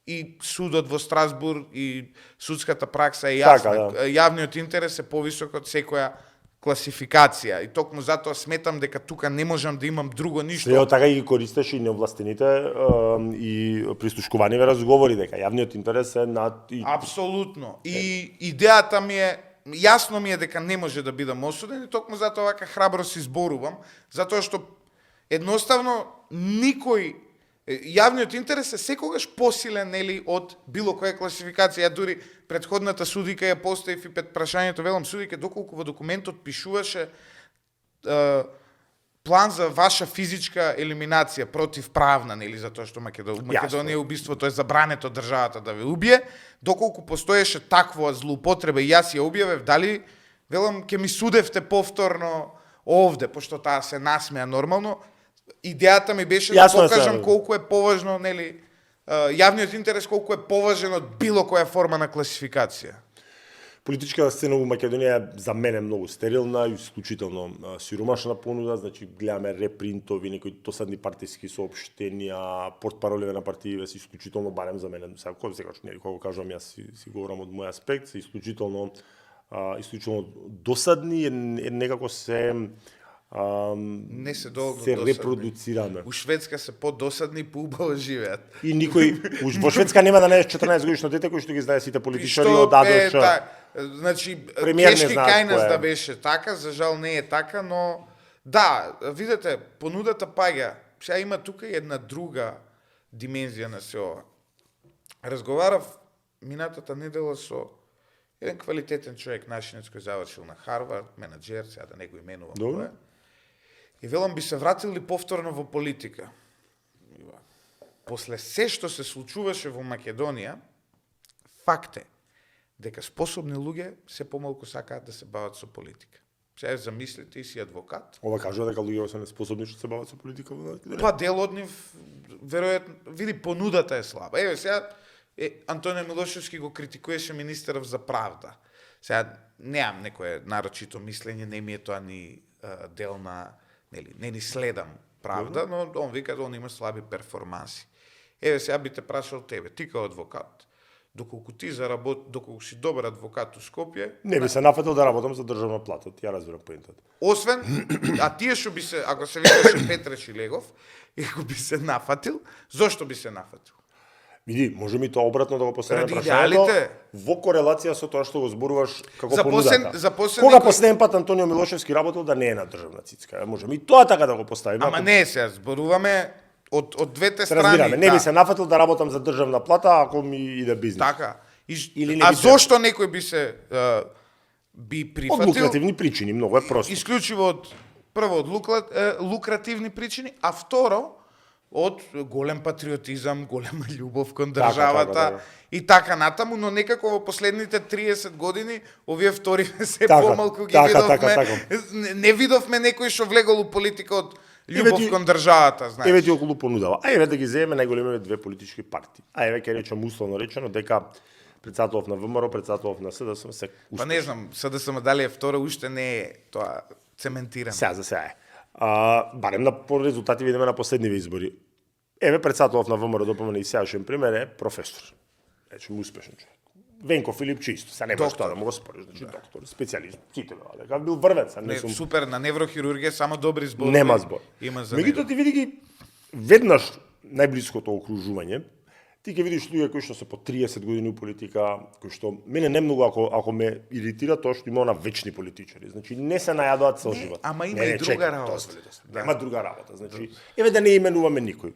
Speaker 2: И судот во Страсбург и судската пракса е јасна.
Speaker 1: Така, да.
Speaker 2: Јавниот интерес е повисок од секоја класификација и токму затоа сметам дека тука не можам да имам друго ништо.
Speaker 1: Се така и ги користеше и невластените и прислушкуваниви разговори дека јавниот интерес е над и
Speaker 2: Апсолутно. И идејата ми е, јасно ми е дека не може да бидам осуден и токму затоа вака храбро се изборувам, затоа што едноставно никој јавниот интерес е секогаш посилен нели од било која класификација. Ја дури претходната судика ја поставив и пред прашањето, велам судике доколку во документот пишуваше план за ваша физичка елиминација противправна, нели, затоа што Македонија убиството е забрането државата да ве убие, доколку постоеше таква злоупотреба и јас ја објавев, дали велам ќе ми судевте повторно овде, пошто таа се насмеа нормално. Идејата ми беше да
Speaker 1: Јасно е
Speaker 2: покажам
Speaker 1: сега.
Speaker 2: колку е поважно, нели, јавниот интерес колку е поважен од било која форма на класификација.
Speaker 1: Политичката сцена во Македонија е за мене многу стерилна и исклучително сиромашна понуда, значи гледаме репринтови, некои досадни партиски соопштенија, портпаролеве на партиите се исклучително, барем за мене, сега секогаш нели кога кажувам јас си говорам од мој аспект, се исклучително досадни, некако се
Speaker 2: Не се долго
Speaker 1: се
Speaker 2: досадни.
Speaker 1: репродуцираме.
Speaker 2: У Шведска се подосадни и поубаво живеат.
Speaker 1: И никој во Шведска нема да не е 14 годишно дете кој што ги знае сите политичари од А до Ш.
Speaker 2: Значи,
Speaker 1: Премиер не
Speaker 2: Кешки
Speaker 1: знаат
Speaker 2: кај нас
Speaker 1: кој е.
Speaker 2: да беше така, за жал не е така, но да, видете, понудата паѓа. Сега има тука и една друга димензија на се ова. Разговарав минатата недела со еден квалитетен човек, нашинец кој завршил на Харвард, менаџер, сега да не го именувам
Speaker 1: Добро.
Speaker 2: кој е. И велам би се вратил ли повторно во политика. После се што се случуваше во Македонија, факт е дека способни луѓе се помалку сакаат да се бават со политика. Сега замислите и си адвокат.
Speaker 1: Ова кажува дека луѓето се неспособни што се бават со политика во Македонија.
Speaker 2: Па дел од нив веројатно види понудата е слаба. Еве сега Антонио Милошевски го критикуваше министеров за правда. Сега неам некое нарочито мислење, не ми е тоа ни дел на нели, не ни следам правда, но он вика да он има слаби перформанси. Еве сега би те прашал тебе, ти као адвокат, доколку доколку си добар адвокат у Скопје,
Speaker 1: Не би се нафатил да работам за државна плата, ја разбирам поентот.
Speaker 2: освен, тие што би се, ако се викаше Петреш и Легов, и ако би се нафатил, зошто би се нафатил?
Speaker 1: Види, може ми тоа обратно да го поставиме
Speaker 2: Ради
Speaker 1: прашањето
Speaker 2: идеалите.
Speaker 1: во корелација со тоа што го зборуваш како
Speaker 2: За
Speaker 1: понудата.
Speaker 2: некој-
Speaker 1: Кога последен пат Антонио Милошевски работел да не е на државна цицка? Може ми тоа така да го поставиме.
Speaker 2: Ама
Speaker 1: ако-
Speaker 2: не, сега зборуваме од двете
Speaker 1: се
Speaker 2: страни.
Speaker 1: разбираме, не
Speaker 2: да.
Speaker 1: би се нафатил да работам за државна плата ако ми иде бизнес.
Speaker 2: Така.
Speaker 1: Или не
Speaker 2: А
Speaker 1: би
Speaker 2: зошто некој би се би
Speaker 1: Од
Speaker 2: прифатил?
Speaker 1: лукративни причини, многу е просто.
Speaker 2: Исклучиво од прво од лукративни причини, а второ од голем патриотизам, голема љубов кон
Speaker 1: Така,
Speaker 2: државата
Speaker 1: така.
Speaker 2: и така натаму, но некако во последните 30 години овие втори се
Speaker 1: Така,
Speaker 2: помалку ги
Speaker 1: така,
Speaker 2: видовме.
Speaker 1: така.
Speaker 2: Не видовме некој што влегол у политика од љубов
Speaker 1: ти-
Speaker 2: кон државата, знаеш.
Speaker 1: Еве ти околу понудава. А еве да ги земеме најголемите две политички партии. А еве ќе речам условно речено дека председателов на ВМРО, председателов на СДСМ се
Speaker 2: Па не знам, СДСМ дали е второ, уште не е тоа цементирано.
Speaker 1: сега за сега е. Барем на по резултати видиме на последниве избори. Еве председателов на ВМРО ДПМН и сеашен пример е професор. Речем успешен човек. Венко Филипче исто, сега не можеш тоа да му го спориш, значи доктор, специјалист, сите дека бил врвец, а не
Speaker 2: Не,
Speaker 1: сум
Speaker 2: супер, на неврохирургија само добри зборови.
Speaker 1: нема збор.
Speaker 2: Има за
Speaker 1: Меѓутоа
Speaker 2: него.
Speaker 1: ти види ги веднаш најблиското окружување, ти ќе видиш луѓе кои што се по 30 години у политика, кои што мене не многу ако ме иритира тоа што има на вечни политичари. Значи не се најадоат цел живот.
Speaker 2: ама има
Speaker 1: Не,
Speaker 2: и
Speaker 1: не,
Speaker 2: друга
Speaker 1: чекај,
Speaker 2: работа.
Speaker 1: дозволи. Нема друга работа. Значи еве да не именуваме никој.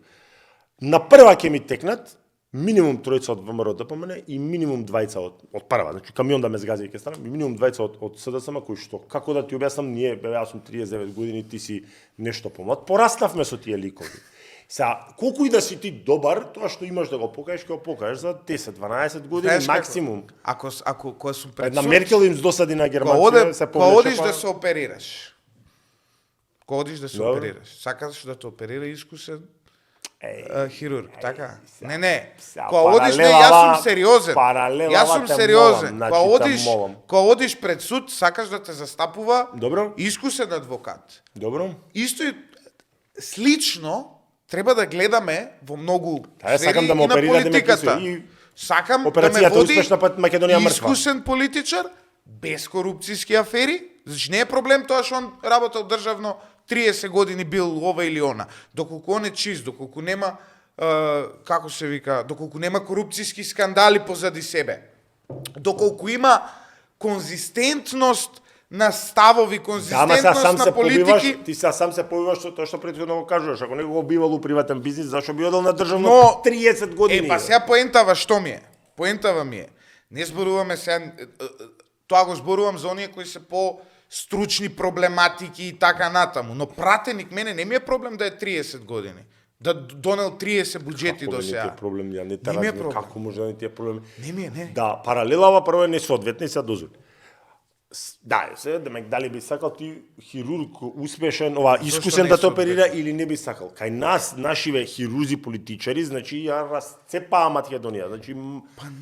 Speaker 1: На прва ќе ми текнат минимум тројца од ВМРО ДПМН и минимум двајца од прва. Значи камион да ме згази ќе станам и минимум двајца од СДСМ кои што како да ти објаснам ние бе јас сум 39 години ти си нешто помлад. Пораснавме со тие ликови. Сега, колку и да си ти добар, тоа што имаш да го покажеш, ќе го покажеш за 10-12 години
Speaker 2: Знаеш како?
Speaker 1: максимум.
Speaker 2: Ако кога сум пред
Speaker 1: Една
Speaker 2: суд,
Speaker 1: Меркел им досади на
Speaker 2: кога
Speaker 1: Германија, се
Speaker 2: кога одиш
Speaker 1: повлече
Speaker 2: да се оперираш. Кога одиш да се
Speaker 1: Добро.
Speaker 2: оперираш. Сакаш да те оперира искусен
Speaker 1: Еј,
Speaker 2: хирург, така?
Speaker 1: сега,
Speaker 2: Не.
Speaker 1: сега,
Speaker 2: Кога одиш, не,
Speaker 1: паралелава-
Speaker 2: јас сум сериозен.
Speaker 1: паралелава
Speaker 2: Јас сум
Speaker 1: те
Speaker 2: сериозен.
Speaker 1: молам, значи,
Speaker 2: Кога
Speaker 1: те
Speaker 2: одиш,
Speaker 1: молам.
Speaker 2: кога одиш пред суд, сакаш да те застапува
Speaker 1: Добро.
Speaker 2: искусен адвокат.
Speaker 1: добро?
Speaker 2: Исто и слично треба да гледаме во многу
Speaker 1: Ја сакам да ме
Speaker 2: и на
Speaker 1: оперира, да ме
Speaker 2: политиката.
Speaker 1: писува. И
Speaker 2: Сакам да ме
Speaker 1: операцијата
Speaker 2: води
Speaker 1: успешна, па Македонија мртва.
Speaker 2: искусен политичар, без корупцијски афери. Значи не е проблем тоа што он работел државно 30 години бил ова или она. Доколку он е чист, доколку нема како се вика, доколку нема корупцијски скандали позади себе. Доколку има конзистентност на ставови,
Speaker 1: Да, ама
Speaker 2: конзистентност
Speaker 1: сега сам
Speaker 2: на
Speaker 1: се побиваш,
Speaker 2: политики.
Speaker 1: ти сега сам се побиваш со тоа што претходно го кажуваш. Ако некој го бивал у приватен бизнис, зашо би одел на државно
Speaker 2: Но-
Speaker 1: 30 години?
Speaker 2: Па сега поентава што ми е? Поентава ми е. Не зборуваме сега, тоа го зборувам за оние кои се по стручни проблематики и така натаму, но пратеник мене не ми е проблем да е 30 години. Да донел 30 буџети
Speaker 1: Како
Speaker 2: до
Speaker 1: да не ти е
Speaker 2: сега.
Speaker 1: проблем, ја не
Speaker 2: Не
Speaker 1: те
Speaker 2: ми е
Speaker 1: разбирам
Speaker 2: проблем.
Speaker 1: како може да не ти е проблем.
Speaker 2: Не ми е, не.
Speaker 1: Да, паралелава прво е несоодветна и се дозволи. Да, се демек дали би сакал ти хирург успешен, искусен да те оперира или не би сакал. Кај нас, нашиве хирурзи политичари, значи ја расцепаа Македонија. Значи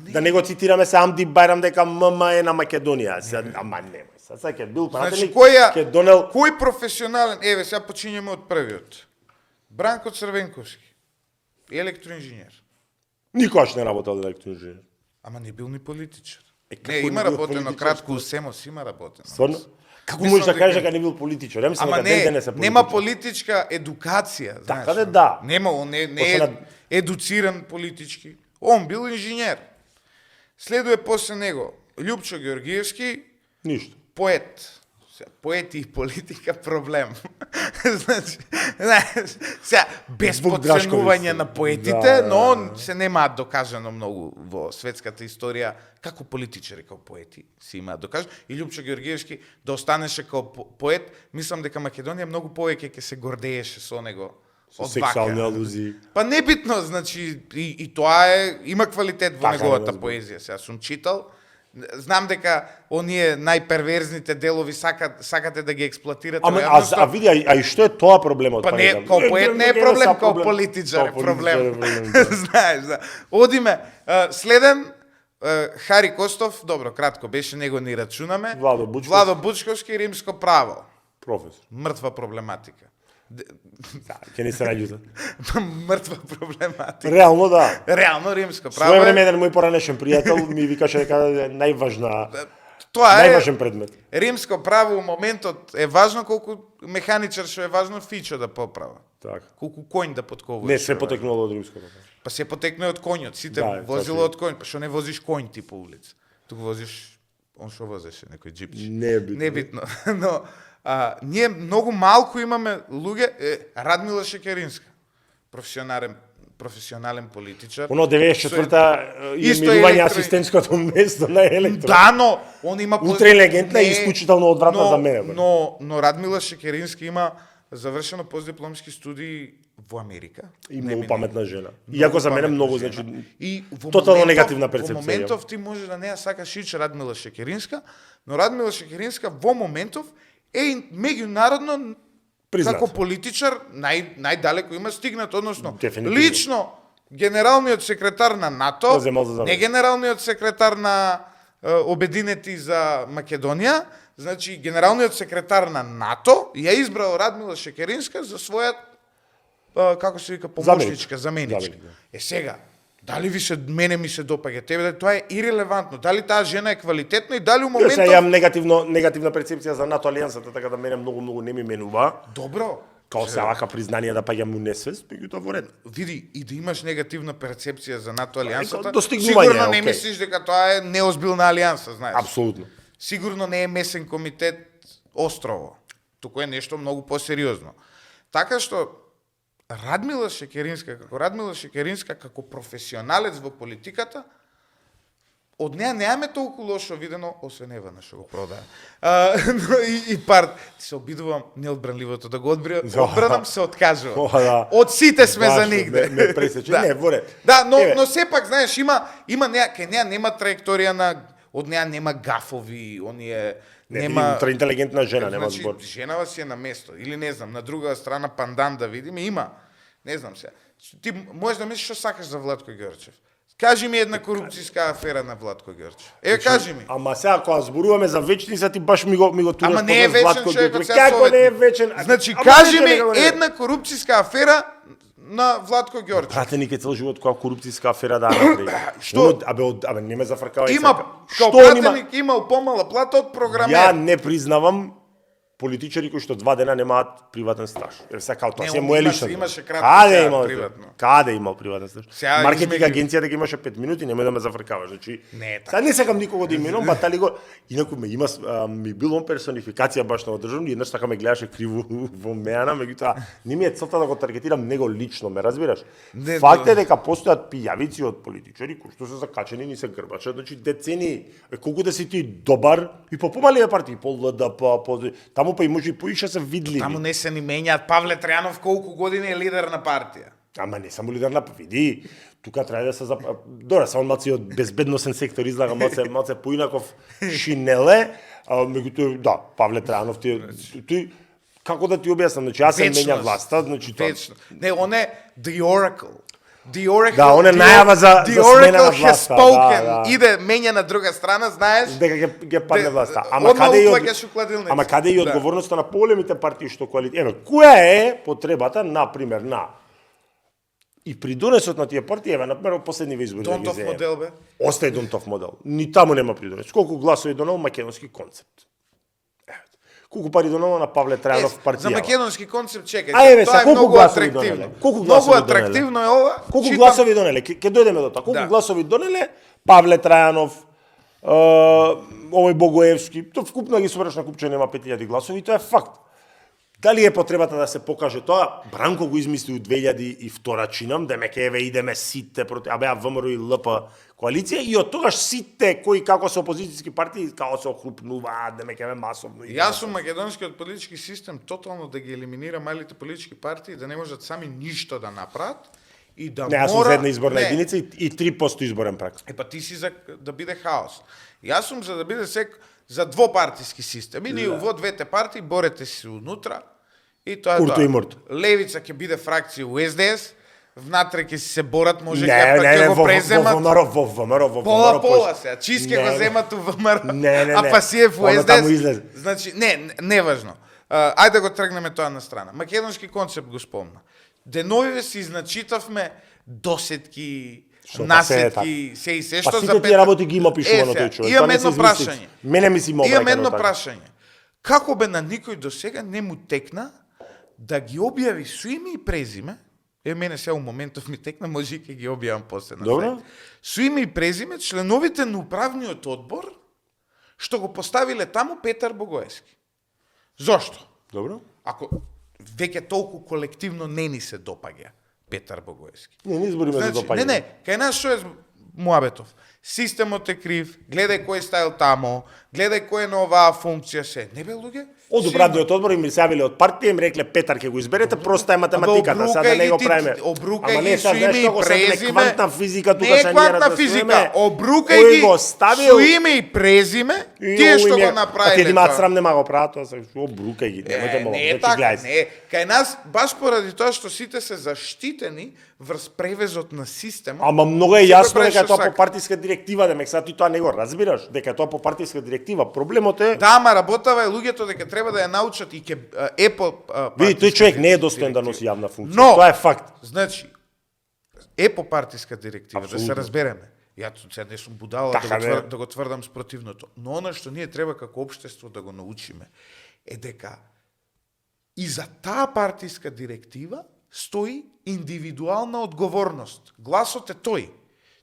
Speaker 1: да не го цитираме се Амди Бајрам дека ММ е на Македонија. Ама немој. Сега ќе бил
Speaker 2: Значи
Speaker 1: пратеник, ќе донел
Speaker 2: кој професионален, еве сега почињеме од првиот. Бранко Црвенковски, електроинженер.
Speaker 1: никогаш не работел електроинженер.
Speaker 2: Ама не бил ни политичар.
Speaker 1: како
Speaker 2: Не,
Speaker 1: не
Speaker 2: има
Speaker 1: бил
Speaker 2: работено
Speaker 1: политичар,
Speaker 2: кратко у СЕМОС, има работено.
Speaker 1: Стварно? Како
Speaker 2: Мислам
Speaker 1: можеш да
Speaker 2: дека-
Speaker 1: кажеш дека не бил политичар? Ја мислам
Speaker 2: Ама
Speaker 1: дека ден
Speaker 2: не,
Speaker 1: денес е политичар.
Speaker 2: нема политичка едукација, знаеш.
Speaker 1: Така да.
Speaker 2: Нема, он не
Speaker 1: Почна
Speaker 2: е
Speaker 1: на-
Speaker 2: едуциран политички. Он бил инженер. Следуе после него Љупчо Ѓоргиевски,
Speaker 1: Ништо.
Speaker 2: поет. Сега, поети и политика проблем. Значи, знаеш, сега, без
Speaker 1: Звук
Speaker 2: подценување
Speaker 1: Драшковиќ.
Speaker 2: на поетите,
Speaker 1: Да.
Speaker 2: но се немаат докажано многу во светската историја како политичари, како поети се имаат докажано. И Љупчо Ѓоргиевски да останеше како поет, мислам дека Македонија многу повеќе ќе се гордееше со него.
Speaker 1: Со
Speaker 2: од
Speaker 1: сексуални
Speaker 2: вака.
Speaker 1: алузии.
Speaker 2: Па небитно, значи, и тоа е, има квалитет во
Speaker 1: Така,
Speaker 2: неговата
Speaker 1: нема збор.
Speaker 2: поезија. Сега сум читал, знам дека оние најперверзните делови сакате да ги експлоатирате
Speaker 1: Ама,
Speaker 2: во
Speaker 1: а
Speaker 2: јавноста.
Speaker 1: види, а и што е тоа проблемот?
Speaker 2: Па не, као поет не е проблем, као политичар е проблем. Знаеш, да. Одиме, следен, Хари Костов, добро, кратко беше, него ни рачунаме.
Speaker 1: Владо Бучковски.
Speaker 2: Владо Бучковски, римско право.
Speaker 1: Професор.
Speaker 2: Мртва проблематика.
Speaker 1: Да, ќе не се наѓута.
Speaker 2: Мртва проблематика.
Speaker 1: Реално да.
Speaker 2: Реално римско право
Speaker 1: Своје време
Speaker 2: е,
Speaker 1: еден мој поранешен пријател ми викаше дека е најважна,
Speaker 2: тоа е
Speaker 1: најважен предмет.
Speaker 2: римско право у моментот е важно колку механичар што е важно фичо да поправа.
Speaker 1: Така.
Speaker 2: Колку коњ да потковуваш.
Speaker 1: Не, се потекнало од руското.
Speaker 2: Па се потекне од коњот, сите
Speaker 1: Да,
Speaker 2: возило
Speaker 1: точно.
Speaker 2: од коњ, па што не возиш коњ ти по улица. Туку возиш, он што возеше, некој джипче.
Speaker 1: Небитно.
Speaker 2: Но ние многу малку имаме луѓе, Радмила Шекеринска, професионален политичар.
Speaker 1: Оно 94-та
Speaker 2: Исто
Speaker 1: именување
Speaker 2: електро-
Speaker 1: асистентското место на електро.
Speaker 2: Да, но он има
Speaker 1: Утре легендна и
Speaker 2: Не,
Speaker 1: исклучително одвратна за мене. бе.
Speaker 2: Но Радмила Шекерински има завршено постдипломски студии во Америка.
Speaker 1: И
Speaker 2: Не
Speaker 1: многу
Speaker 2: ми-
Speaker 1: паметна жена.
Speaker 2: Многу
Speaker 1: Иако за мене
Speaker 2: паметна
Speaker 1: многу,
Speaker 2: жена.
Speaker 1: значи,
Speaker 2: И во
Speaker 1: тотално
Speaker 2: моментов-
Speaker 1: негативна перцепција
Speaker 2: Во моментов ти може да не ја сакаш ич Радмила Шекеринска, но Радмила Шекеринска во моментов е и меѓународно
Speaker 1: признат.
Speaker 2: како политичар најдалеко има стигнат, односно
Speaker 1: Дефинитивно.
Speaker 2: лично генералниот секретар на НАТО,
Speaker 1: Ја земал за
Speaker 2: не генералниот секретар на Обединети за Македонија, значи генералниот секретар на НАТО ја избрал Радмила Шекеринска за својот како се вика помошничка, заменичка.
Speaker 1: Заменик, да.
Speaker 2: Сега, дали ви се мене ми се допаѓа тебе, тоа е ирелевантно. Дали таа жена е квалитетна и дали у
Speaker 1: Јас ја
Speaker 2: моментов
Speaker 1: имам негативна перцепција за НАТО алијансата, така да мене многу не ми менува.
Speaker 2: добро.
Speaker 1: Као се вака признание да паѓам у несвест, меѓутоа во ред.
Speaker 2: Види, и да имаш негативна перцепција за НАТО алијансата,
Speaker 1: достигнување,
Speaker 2: сигурно не
Speaker 1: окей.
Speaker 2: мислиш дека тоа е неозбилна алијанса, знаеш.
Speaker 1: Апсолутно.
Speaker 2: Сигурно не е месен комитет острово. Туку е нешто многу посериозно. Така што Радмила Шекеринска како професионалец во политиката, од неа немаме толку лошо видено, освен Евана што го продаа. Но и пар, се обидувам неодбранливото да го одбранам, се откажувам.
Speaker 1: Да.
Speaker 2: Од сите сме за
Speaker 1: Баш,
Speaker 2: нигде.
Speaker 1: ме пресече. Не, во ред.
Speaker 2: Да,
Speaker 1: Еве.
Speaker 2: но сепак, знаеш, има неа, кај неа нема траекторија од неа нема гафови, оние нема
Speaker 1: Утре интелигентна жена, нема
Speaker 2: значи,
Speaker 1: збор.
Speaker 2: женава си е на место. Или не знам, на друга страна пандан да видиме, има. Не знам се. Ти можеш да мислиш што сакаш за Владко Ѓорчев. Кажи ми една корупцијска афера на Владко Ѓорчев. Кажи ми.
Speaker 1: Ама сега кога зборуваме за вечница, ти баш ми го тураш.
Speaker 2: Ама не е вечен човекот, сега
Speaker 1: Како не е вечен?
Speaker 2: Значи,
Speaker 1: Ама
Speaker 2: кажи
Speaker 1: не,
Speaker 2: ми
Speaker 1: дека го не е.
Speaker 2: една корупцијска афера на Владко Ѓорчев.
Speaker 1: Брате, нике цел живот која корупцијска афера да направи.
Speaker 2: Што?
Speaker 1: Абе не ме зафркавај.
Speaker 2: Има,
Speaker 1: Што
Speaker 2: као
Speaker 1: нема?
Speaker 2: пратеник имал помала плата од
Speaker 1: Ја
Speaker 2: програмер.
Speaker 1: не признавам политичари кои што 2 дена немаат приватен стаж. Ер сега као тоа
Speaker 2: Не,
Speaker 1: се
Speaker 2: он
Speaker 1: мое
Speaker 2: имаше-
Speaker 1: лично.
Speaker 2: имаше кратко
Speaker 1: Каде
Speaker 2: сега
Speaker 1: имал
Speaker 2: приватно.
Speaker 1: Каде имал приватен стаж?
Speaker 2: Сега
Speaker 1: Маркетинг
Speaker 2: измеѓу-
Speaker 1: агенција дека имаше 5 минути, немој да ме зафркаваш. Значи,
Speaker 2: Не е така.
Speaker 1: сега не сакам никого да именувам, батали го. Инаку ми бил он персонификација баш на одржан и еднаш така ме гледаше криво во меана, меѓутоа не ми е целта да го таргетирам него лично, ме разбираш?
Speaker 2: Не,
Speaker 1: Факт е дека постојат пијавици од политичари кои што се закачени ни се грбачат, значи децени, колку да си ти добар и по помали партии, по ЛДП, таму па и може и поише се видливи.
Speaker 2: Таму не се ни менјаат. Павле Трајанов колку години е лидер на партија.
Speaker 1: Ама не само лидер на види, тука треба да се добре, само малци од безбедносен сектор излага малце поинаков шинеле, меѓутоа да, Павле Трајанов ти како да ти објаснам, значи јас се менја власта, значи тоа.
Speaker 2: Вечно. Не, он е the oracle. The oracle.
Speaker 1: Да, он е најава за
Speaker 2: The
Speaker 1: смена на
Speaker 2: oracle has
Speaker 1: власта,
Speaker 2: spoken.
Speaker 1: да.
Speaker 2: Иде менја на друга страна, знаеш?
Speaker 1: Дека ќе падне власта.
Speaker 2: Одма уплаќаш у кладилница.
Speaker 1: Ама каде и
Speaker 2: Да.
Speaker 1: одговорноста на поголемите партии што коалиција? Еве, која е потребата на пример на и придонесот на тие партии, еве, например, последниве избори да ги
Speaker 2: Донтов
Speaker 1: земе.
Speaker 2: модел бе.
Speaker 1: Остај Донтов модел. Ни таму нема придонес. Колку гласови донел македонски концепт. Еве. Колку пари донел на Павле Трајанов
Speaker 2: За
Speaker 1: партија.
Speaker 2: македонски концепт чекај.
Speaker 1: А, еве,
Speaker 2: тоа
Speaker 1: са,
Speaker 2: е
Speaker 1: колку
Speaker 2: многу
Speaker 1: гласови
Speaker 2: атрактивно.
Speaker 1: донеле? Колку
Speaker 2: Многу
Speaker 1: гласови донеле?
Speaker 2: атрактивно е ова.
Speaker 1: Колку
Speaker 2: Читам-
Speaker 1: гласови донеле? Ќе дојдеме до тоа. Колку
Speaker 2: Да.
Speaker 1: гласови донеле Павле Трајанов, овој Богоевски, тоа вкупно ги собраш на купче нема 5000 гласови, тоа е факт. Дали е потребата да се покаже тоа? Бранко го измисли у 2002 чинам, демеке еве идеме сите проти АБА, ВМРО и ЛП коалиција и од тогаш сите кои како се опозицијски партии како се окрупнуваат, демеке еве масовно.
Speaker 2: Јас сум македонскиот политички систем тотално да ги елиминира малите политички партии, да не можат сами ништо да направат и да
Speaker 1: Не, јас сум
Speaker 2: мора...
Speaker 1: за една изборна
Speaker 2: Не,
Speaker 1: единица и 3% изборен праг.
Speaker 2: па ти си за да биде хаос. Јас сум за да биде за двопартиски систем. И ние во двете партии борете се унутра и тоа е
Speaker 1: Урто
Speaker 2: тоа.
Speaker 1: и мурто.
Speaker 2: Левица ќе биде фракција у СДС, внатре ќе си се борат, може
Speaker 1: Не,
Speaker 2: ќе го преземат.
Speaker 1: во ВМРО.
Speaker 2: Пола сега, чистке го земат у ВМРО,
Speaker 1: Не.
Speaker 2: а Пасиев у
Speaker 1: Оно таму
Speaker 2: СДС.
Speaker 1: излезе.
Speaker 2: Значи, не важно. Ајде да го тргнеме тоа на страна. Македонски концепт го спомна. Деновиве си изначитавме досетки,
Speaker 1: Што, па
Speaker 2: насетки, се и се што
Speaker 1: Па
Speaker 2: за
Speaker 1: сите тие работи ги има пишувано тој човек.
Speaker 2: Имам
Speaker 1: Тоа не се
Speaker 2: едно
Speaker 1: измисли.
Speaker 2: прашање.
Speaker 1: Мене ми си има
Speaker 2: Имам
Speaker 1: обрекано
Speaker 2: едно
Speaker 1: така.
Speaker 2: прашање. Како бе на никој до сега не му текна да ги објави со име и презиме, мене сега у моментов ми текна, може и ќе ги објавам после на
Speaker 1: Добро.
Speaker 2: сајт. Со име и презиме членовите на управниот одбор што го поставиле таму Петар Богоевски. Зошто?
Speaker 1: Добро.
Speaker 2: Ако веќе толку колективно не ни се допаѓа Петар Богоевски.
Speaker 1: Не избориме за допаѓање.
Speaker 2: Не, кај нас што е муабетов? Системот е крив, гледај кој стајал тамо, гледај кој е на оваа функција се. Не бе луѓе?
Speaker 1: Од управниот одбор им се јавиле од партија, им рекле Петар ќе го изберете, проста е математиката, сега да не го правиме.
Speaker 2: Обрукај ги со име и презиме.
Speaker 1: Квантна физика тука
Speaker 2: не
Speaker 1: се
Speaker 2: квантна физика, обрукај ги со име и презиме, тие што го направиле.
Speaker 1: Ти имаат срам нема го прават тоа, се обрукај ги, немојте молам.
Speaker 2: Не е така, не. Кај нас баш поради тоа што сите се заштитени врз превезот на системот.
Speaker 1: Ама многу е јасно дека тоа по партиска директива, демек сега ти тоа не го разбираш, дека тоа по партиска директива. Проблемот е
Speaker 2: да, ама работава е луѓето дека треба да ја научат и ќе е по
Speaker 1: види, тој човек не е достоен да носи јавна функција.
Speaker 2: Но,
Speaker 1: тоа е факт.
Speaker 2: Значи, е по партиска директива,
Speaker 1: Абсолютно.
Speaker 2: да се разбереме. Ја сега не сум будала
Speaker 1: Така,
Speaker 2: да го тврдам спротивното. Но она што ние треба како општество да го научиме е дека и за таа партиска директива стои индивидуална одговорност. Гласот е тој.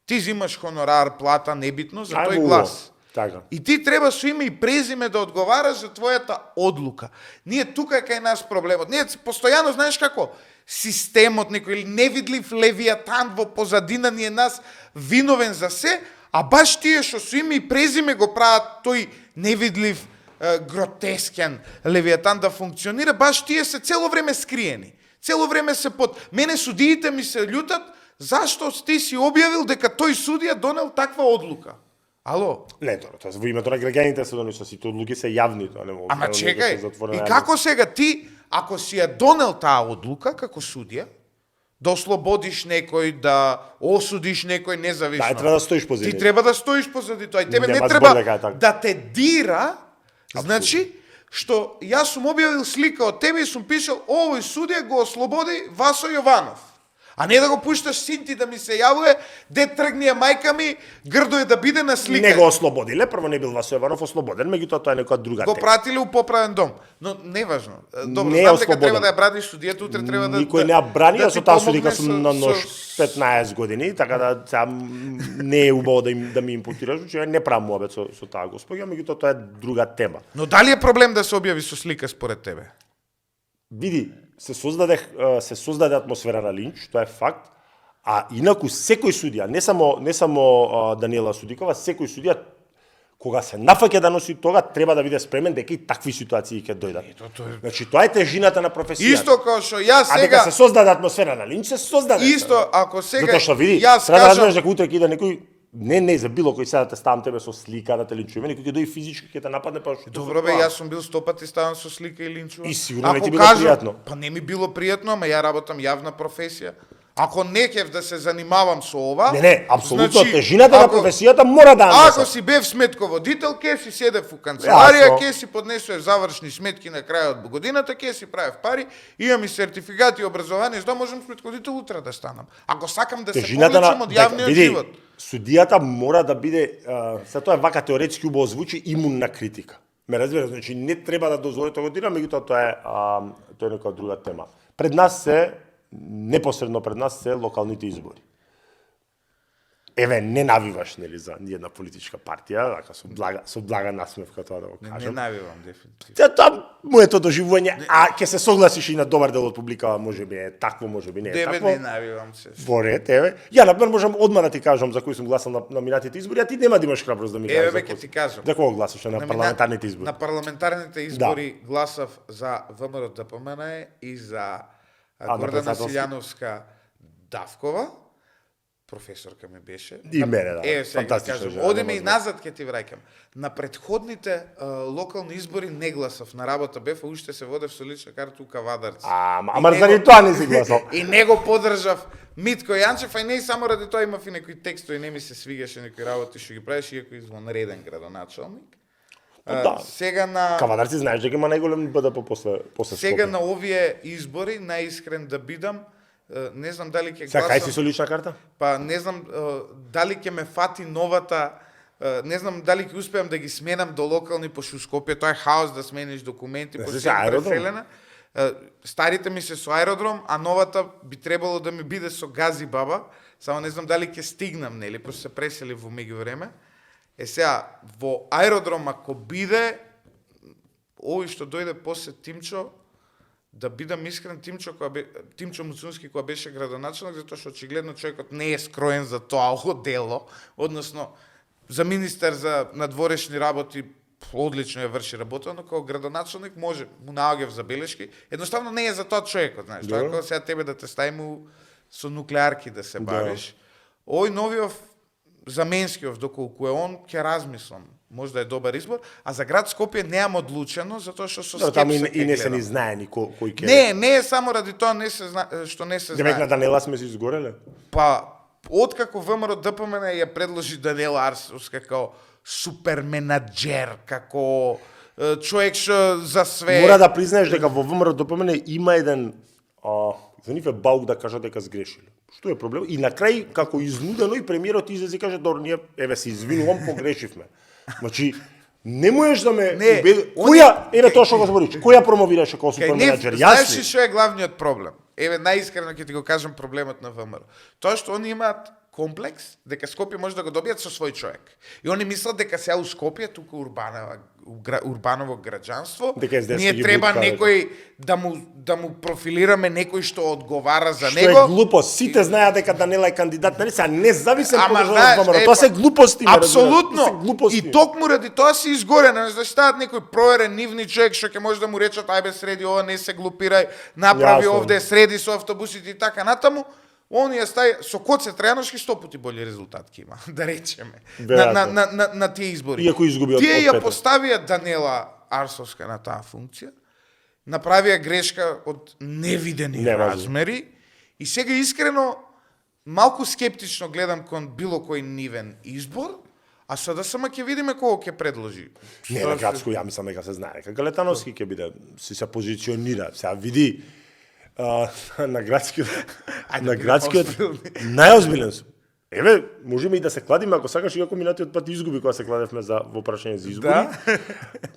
Speaker 2: Ти зимаш хонорар, плата, небитно за тој глас.
Speaker 1: Така.
Speaker 2: И ти треба со име и презиме да одговараш за твојата одлука. Ние тука е кај нас проблемот. Ние постојано, знаеш како, системот, некој невидлив левијатан во позадина ни е нас виновен за се, а баш тие што со име и презиме го прават тој невидлив, гротескен левијатан да функционира, баш тие се цело време скриени. Цело време се под... Мене судиите ми се љутат, зашто ти си објавил дека тој судија донел таква одлука? Ало?
Speaker 1: Не, тоа во името на граѓаните се донеса, сите одлуки се јавни, тоа не може.
Speaker 2: Ама чекај, и како сега ти, ако си ја донел таа одлука како судија, да ослободиш некој, да осудиш некој независно.
Speaker 1: Да, треба да стоиш позади.
Speaker 2: Ти треба да стоиш позади тоа. И тебе не
Speaker 1: Нема
Speaker 2: треба
Speaker 1: збор дека е така.
Speaker 2: да те дира, значи, што јас сум објавил слика од тебе и сум пишал овој судија го ослободи Васо Јованов. А не да го пушташ син ти да ми се јавува, де тргнија мајка ми, грдо е да биде на слика.
Speaker 1: Не го ослободиле, прво не бил Васо Јованов ослободен, меѓутоа тоа е некоја друга
Speaker 2: го
Speaker 1: тема.
Speaker 2: пратиле у поправен дом. Но неважно. Добро,
Speaker 1: Не е
Speaker 2: знам дека
Speaker 1: ослободен.
Speaker 2: треба да ја браниш судијата, утре треба да
Speaker 1: Никој не ја брани,
Speaker 2: да
Speaker 1: со
Speaker 2: ти
Speaker 1: таа
Speaker 2: помогне
Speaker 1: судика сум на нож
Speaker 2: со-
Speaker 1: 15 години, така да сега не е убаво да ми импутираш, че не правам муабет со таа госпоѓа, меѓутоа тоа е друга тема.
Speaker 2: Но дали е проблем да се објави со слика според тебе?
Speaker 1: Види, се создаде атмосфера на линч, тоа е факт. А инаку секој судија, не само Даниела Судикова, секој судија кога се нафаќа да носи тога, треба да биде спремен дека и такви ситуации ќе дојдат. Значи тоа е тежината на професијата.
Speaker 2: Исто како што јас
Speaker 1: А дека
Speaker 2: сега
Speaker 1: се создаде атмосфера на линч, се создаде.
Speaker 2: исто ако сега
Speaker 1: Затоа што види,
Speaker 2: јас
Speaker 1: треба да
Speaker 2: кажам
Speaker 1: разбереш дека утре ќе иде некој не за било кој сега да те ставам тебе со слика да те линчуваме, некој ќе дојде физички ќе те нападне па што.
Speaker 2: Добро бе, јас сум бил 100 пати ставан со слика и линчуван.
Speaker 1: И сигурно не ти било пријатно.
Speaker 2: Па не ми било пријатно, ама ја работам јавна професија. Ако не кев да се занимавам со ова,
Speaker 1: Не, апсолутно,
Speaker 2: значи,
Speaker 1: тежината на
Speaker 2: ако-
Speaker 1: професијата мора да
Speaker 2: Ако
Speaker 1: андеса.
Speaker 2: си бев сметководител, ке си седев у канцеларија,
Speaker 1: Јасно.
Speaker 2: ке си поднесував завршни сметки на крајот од годината, ке си правев пари, имам и сертификати и образование, за да можам сметководител утре да станам. Ако сакам да се
Speaker 1: Тежината
Speaker 2: повлечам
Speaker 1: на
Speaker 2: од јавниот
Speaker 1: види,
Speaker 2: живот.
Speaker 1: судијата мора да биде се тоа е вака теоретски убаво звучи имун на критика. Ме разбира, значи не треба да дозволи тоа година, меѓутоа тоа е нека друга тема. Пред нас се непосредно пред нас се локалните избори. Еве не навиваш нели за ниједна политичка партија, така со блага насмевка тоа да го
Speaker 2: Не
Speaker 1: кажам.
Speaker 2: навивам дефинитивно.
Speaker 1: Тоа моето доживување, а ќе се согласиш и на добар дел од публика, можеби е такво, можеби не е
Speaker 2: Тебе
Speaker 1: такво.
Speaker 2: не навивам се.
Speaker 1: Во ред, еве. Ја например можам одма да ти кажам за кој сум гласал на минатите избори, а ти нема да имаш храброст да ми кажеш.
Speaker 2: Еве
Speaker 1: за
Speaker 2: бе
Speaker 1: кој
Speaker 2: ќе ти
Speaker 1: си.
Speaker 2: кажам.
Speaker 1: За кого гласаш на парламентарните избори?
Speaker 2: На парламентарните избори гласав за ВМРО ДПМН и за
Speaker 1: на
Speaker 2: Гордана
Speaker 1: председателски?
Speaker 2: Силјановска Давкова. Професорка ми беше.
Speaker 1: И мене, да.
Speaker 2: Еве сега ќе
Speaker 1: Фантастична
Speaker 2: кажам.
Speaker 1: жена,
Speaker 2: Одиме и
Speaker 1: нема
Speaker 2: назад ќе ти враќам. На претходните локални избори не гласав. На работа бев, а уште се водев со лична карта у Кавадарци.
Speaker 1: Ама заради тоа не си гласал.
Speaker 2: И него поддржав Митко Јанчев, а и не само ради тоа имав и некои текстови, не ми се свигаше некои работи што ги правеше, иако извонреден градоначалник.
Speaker 1: Да.
Speaker 2: Сега на
Speaker 1: Кавадарци знаеш дека има најголем БДП после
Speaker 2: сега
Speaker 1: Скопје.
Speaker 2: на овие избори, најискрен да бидам, не знам дали ќе
Speaker 1: Сега кај си
Speaker 2: гласам,
Speaker 1: со лична карта?
Speaker 2: па не знам дали ќе ме фати новата, не знам дали ќе успеам да ги сменам до локални, пошто у Скопје тоа е хаос да смениш документи,
Speaker 1: Не
Speaker 2: пошто
Speaker 1: се
Speaker 2: е
Speaker 1: аеродром.
Speaker 2: преселена. Старите ми се со аеродром, а новата би требало да ми биде со Гази Баба, само не знам дали ќе стигнам, нели, пошто се пресели во меѓувреме. Сега, во аеродром ако биде, овој што дојде после Тимчо, да бидам искрен, Тимчо Муцунски која беше градоначелник, затоа што очигледно човекот не е скроен за тоа дело, односно за министер за надворешни работи одлично ја врши работа, но како градоначелник може му наоѓав забелешки. Едноставно не е за тоа човекот, знаеш, тоа како сега тебе да те стави со нуклеарки да се бавиш. Овој новиот Заменскиов, доколку е он, ќе размислам. Може да е добар избор, а за град Скопје неам одлучено, затоа што со скепса ќе гледам.
Speaker 1: И не се ни знае кој ќе...
Speaker 2: Не е само ради тоа што не се знае.
Speaker 1: Демек на Данела сме се изгореле?
Speaker 2: Па, откако ВМРО ДПМН ја предложи Данела Арсовска како суперменаџер, како човек што за све...
Speaker 1: Мора да признаеш дека во ВМРО ДПМН има еден... за нив е баук да кажат дека сгрешиле. Што е проблем? И на крај, како изнудено, и премиерот излезе и каже, добро, ние, еве, се извинувам, погрешивме. Значи, не можеш да ме... Која, еве тоа што го збориш, која промовираше како суперменаџер?
Speaker 2: Знаеш ли што е главниот проблем? Еве, најискрено ќе ти го кажам проблемот на ВМРО. Тоа што они имаат комплекс дека Скопје може да го добијат со свој човек. И они мислат дека сега у Скопје, тука урбаново граѓанство, ние треба некој да му профилираме некој што одговара за него.
Speaker 1: Што е глупост. Сите знаеа дека Данела е кандидат, нали сега независен подржавач ВМРО. Тоа се глупости.
Speaker 2: Апсолутно. И токму ради тоа се изгорена, да стават некој проверен нивни човек што ќе може да му речат ајбе среди ова, не се глупирај, направи овде, среди со автобусите и така натаму. Оние стаи со Коце Трајановски 100 пати болji резултат ќе има, да речеме, на тие избори.
Speaker 1: Иако изгуби од
Speaker 2: тие ја поставија Данела Арсовска на таа функција, направија грешка од невидени размери и сега искрено малку скептично гледам кон било кој нивен избор, а со ДСМ ќе видиме кого ќе предложи.
Speaker 1: Не, на градско ја мислам дека се знае дека Галетановски ќе биде, се позиционира, сега види на градскиот најозбилен сум. Еве, можеме и да се кладиме ако сакаш, иако минатиот пат изгуби кога се кладевме во прашање за избори. Да?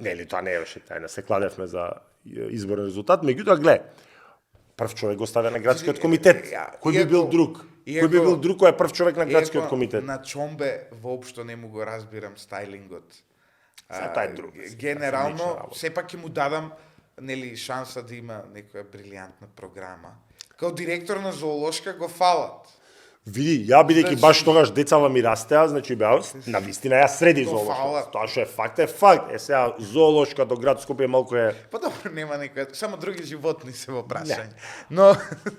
Speaker 1: Нели, тоа не беше тајна, се кладевме за изборен резултат, меѓутоа гле, прв човек го ставя на градскиот комитет. Кој би бил друг? Кој би бил друг кој е прв човек на градскиот комитет?
Speaker 2: На Чомбе воопшто не му го разбирам стајлингот.
Speaker 1: Тоа е друг.
Speaker 2: Генерално, сепак ќе му дадам нели шанса да има некоја брилјантна програма. Као директор на зоолошка го фалат.
Speaker 1: Види, ја бидејќи баш тогаш децава ми растеа, значи беа на вистина ја среди зоолошка. Тоа што е факт е факт. Сега зоолошка до град Скопје малку е...
Speaker 2: Па добро, нема некоја, само други животни се во прашање. Но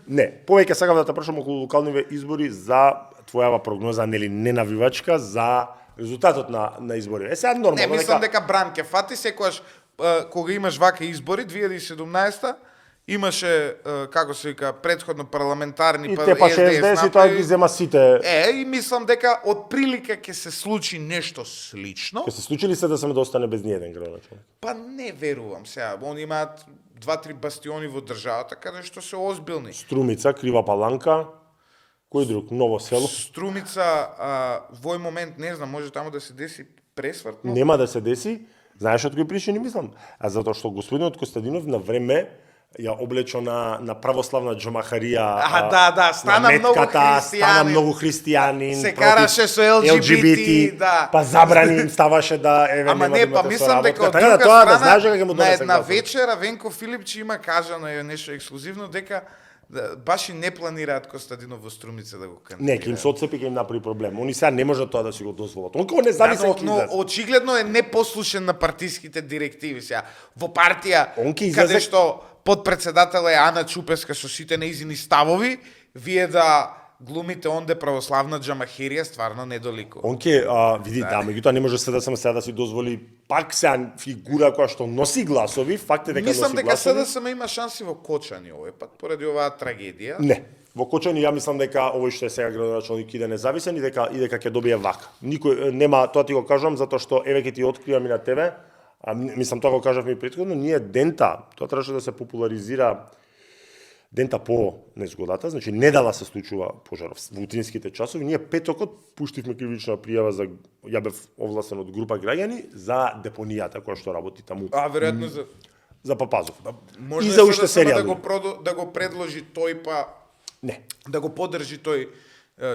Speaker 1: не, повеќе сакам да те прашам околу локалните избори за твојава прогноза, нели ненавивачка за резултатот на избори. Сега нормално.
Speaker 2: Не, мислам дека Бран ке фати секогаш кога имаш вака избори, 2017 имаше, како се вика, предходно парламентарни,
Speaker 1: па СДС и тоа ги зема сите.
Speaker 2: И мислам дека од прилика ќе се случи нешто слично.
Speaker 1: Ќе се случи ли се да сме да остане без ниеден градоначелник?
Speaker 2: Па не верувам сега. Они имаат 2-3 бастиони во државата каде што се озбилни.
Speaker 1: Струмица, Крива Паланка, кој друг? Ново село?
Speaker 2: Струмица, во овој момент не знам, може таму да се деси пресврт.
Speaker 1: Нема да се деси. Знаеш од кој причини мислам? А затоа што господинот Костадинов на време ја облечо на православна џомахарија.
Speaker 2: Стана
Speaker 1: многу христијанин.
Speaker 2: Се караше со LGBT, да.
Speaker 1: Па забрани им ставаше да
Speaker 2: Ама не, па мислам дека од друга страна на една вечера Венко Филипчи има кажано нешто ексклузивно дека баш и не планираат Костадинов во Струмица да го кандидира.
Speaker 1: Не, ќе им се отцепи, ќе им направи проблем. Они сега не можат тоа да си го дозволат. Он кога независен ќе излезе.
Speaker 2: Очигледно е непослушен на партиските директиви сега. Во партија каде што подпредседател е Ана Чупеска со сите нејзини ставови, вие да глумите онде православна џамахирија стварно недолико.
Speaker 1: Он ќе види меѓутоа не може СДСМ сега да си дозволи пак сега фигура која што носи гласови, факт е дека носи гласови.
Speaker 2: Мислам дека СДСМ има шанси во Кочани овој пат поради оваа трагедија.
Speaker 1: Не. Во Кочани ја мислам дека овој што е сега градоначелник иде независен и дека ќе добие вака. Никој нема, тоа ти го кажам затоа што еве ќе ти откриам и на тебе. Мислам тоа го кажавме и претходно, ние дента, тоа требаше да се популаризира дента по незгодата, значи не дала се случува пожар во утринските часови, ние петокот пуштивме кривична пријава за ја бев овластен од група граѓани за депонијата која што работи таму.
Speaker 2: Веројатно за
Speaker 1: за Папазов.
Speaker 2: Може
Speaker 1: И за уште
Speaker 2: СДСМ
Speaker 1: серијали.
Speaker 2: да го предложи тој, па
Speaker 1: Не.
Speaker 2: да го поддржи тој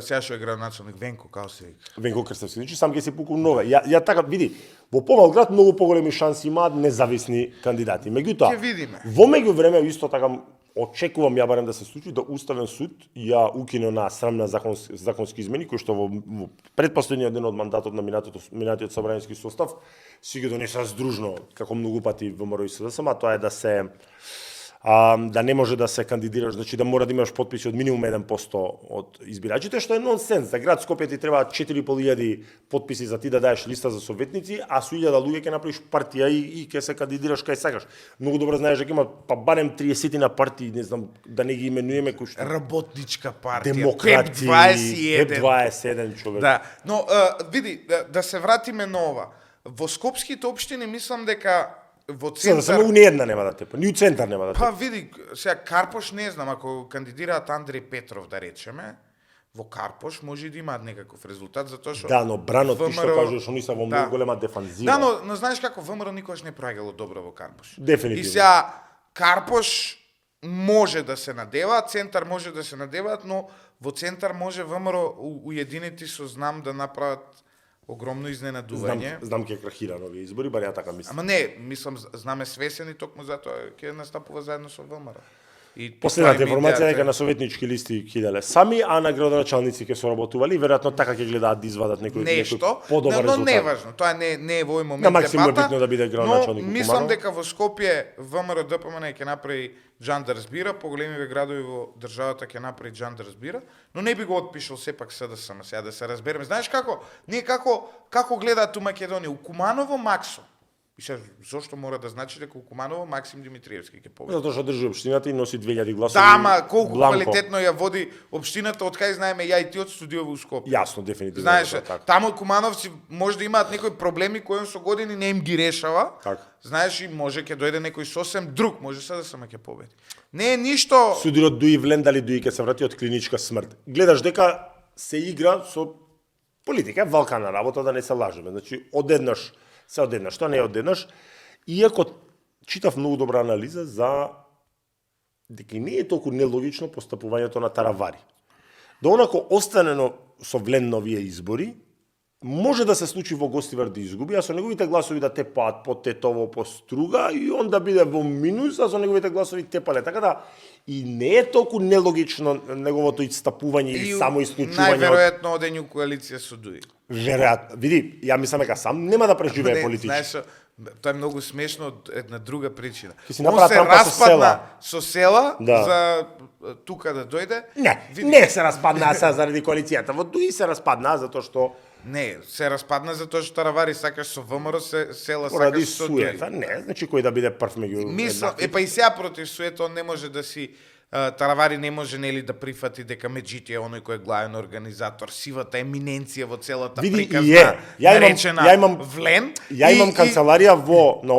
Speaker 2: сега што е градоначалник Венко, како се вика.
Speaker 1: Венко Крстевски, значи сам ќе се пукам нове. Ја така види, во помал град многу поголеми шанси имаат независни кандидати. Меѓутоа,
Speaker 2: Ќе видиме.
Speaker 1: во меѓувреме исто така очекувам ја барем да се случи да Уставен суд ја укине на срамна законски измени кои што во предпоследниот ден од мандатот на минатиот собраниски состав си ги донеса здружно како многу пати ВМРО и СДСМ, а тоа е да не може да се кандидираш, значи да мора да имаш потписи од минимум 1% од избирачите, што е нонсенс. За град Скопје ти треба 4.500 потписи за ти да даеш листа за советници, а со 1000 луѓе ќе направиш партија и ќе се кандидираш кај сакаш. Многу добро знаеш дека има па барем 30 на партии, не знам, да не ги именуеме кои што
Speaker 2: Работничка партија,
Speaker 1: демократи,
Speaker 2: ПЕП 21.
Speaker 1: ПЕП 21 човек.
Speaker 2: Да, но види, да се вратиме на ова. Во скопските општини мислам дека во
Speaker 1: Сега
Speaker 2: центар...
Speaker 1: само ни една нема да тепа, ни у центар нема да тепа.
Speaker 2: Па види, сега Карпош не знам, ако кандидираат Андреј Петров, да речеме, во Карпош може да имаат некаков резултат, затоа што...
Speaker 1: Да, но бранот ти што
Speaker 2: ВМРО
Speaker 1: кажеш, они се во
Speaker 2: да.
Speaker 1: многу голема дефанзива.
Speaker 2: Да, но знаеш како ВМРО никогаш не проиграло добро во Карпош.
Speaker 1: Дефинитивно.
Speaker 2: И сега Карпош може да се надева, центар може да се надеваат, но во центар може ВМРО уединети со знам да направат огромно изненадување.
Speaker 1: Знам ќе крахира нови избори, бар ја така мислам.
Speaker 2: Ама не, мислам знаме свесени токму затоа ќе настапува заедно со ВМРО. И
Speaker 1: Последната
Speaker 2: тоа им
Speaker 1: информација е дека
Speaker 2: идејата.
Speaker 1: на советнички листи киделе сами, а на градоначалници ќе соработували, веројатно така ќе гледаат да извадат некој
Speaker 2: нешто,
Speaker 1: подобар
Speaker 2: но
Speaker 1: резултат.
Speaker 2: не е важно. Тоа не е во овој момент
Speaker 1: На максимум е
Speaker 2: дебата,
Speaker 1: битно да биде градоначалник
Speaker 2: но
Speaker 1: у
Speaker 2: мислам
Speaker 1: Куманово.
Speaker 2: дека во Скопје ВМРО ДПМН ќе направи Џан да разбира, по големиве градови во државата ќе направи Џан да разбира, но не би го отпишал сепак СДСМ, сега да се разбереме. Знаеш како? Ние како гледаат у Македонија, у Куманово Максо. И сега зошто мора да значи дека у Куманово Максим Димитриевски ќе победи?
Speaker 1: Затоа што држи општината и носи 2000 гласови.
Speaker 2: Да, ама колку
Speaker 1: бланко.
Speaker 2: квалитетно ја води општината, од кај знаеме ја и ти од студио во Скопје.
Speaker 1: Јасно, дефинитивно.
Speaker 2: Знаеш,
Speaker 1: така.
Speaker 2: таму кумановци може да имаат некои проблеми кои со години не им ги решава.
Speaker 1: Така.
Speaker 2: Знаеш, и може ќе дојде некој сосем друг, може се да само ќе победи. Не е ништо.
Speaker 1: Судирот Дуи Влендали Дуи ќе се врати од клиничка смрт. Гледаш дека се игра со политика, валкана работа, да не се лажеме. Значи, одеднаш, тоа не е одеднаш. Иако читав многу добра анализа за дека не е толку нелогично постапувањето на Таравари. Да онако останено со Влен овие избори, може да се случи во Гостивар да изгуби, а со неговите гласови да тепаат по Тетово, по Струга и он да биде во минус, а со неговите гласови тепале. Така да и не е толку нелогично неговото истапување или само исклучување.
Speaker 2: Најверојатно одење у коалиција со Дуи.
Speaker 1: Веројатно. Види, ја мислам дека сам нема да преживее политички.
Speaker 2: Знаеш, тоа е многу смешно од една друга причина.
Speaker 1: Ќе си
Speaker 2: Он
Speaker 1: направи
Speaker 2: се
Speaker 1: трампа со
Speaker 2: распадна
Speaker 1: села.
Speaker 2: со села
Speaker 1: Да.
Speaker 2: за тука да дојде.
Speaker 1: Не се распаднаа сега заради коалицијата. Во Дуи се распаднаа затоа што
Speaker 2: Не, се распадна затоа што Таравари сакаш со ВМРО, села
Speaker 1: поради
Speaker 2: сакаш со Дуи.
Speaker 1: суета. Не, значи кој да биде прв меѓу
Speaker 2: Мислам,
Speaker 1: еднакви.
Speaker 2: па и сега против суета он не може да си Таравари не може нели да прифати дека Меджити е оној кој е главен организатор, сивата еминенција во целата
Speaker 1: Види,
Speaker 2: приказна,
Speaker 1: и е.
Speaker 2: наречена
Speaker 1: Ја имам
Speaker 2: Влен.
Speaker 1: Ја имам
Speaker 2: и-
Speaker 1: канцеларија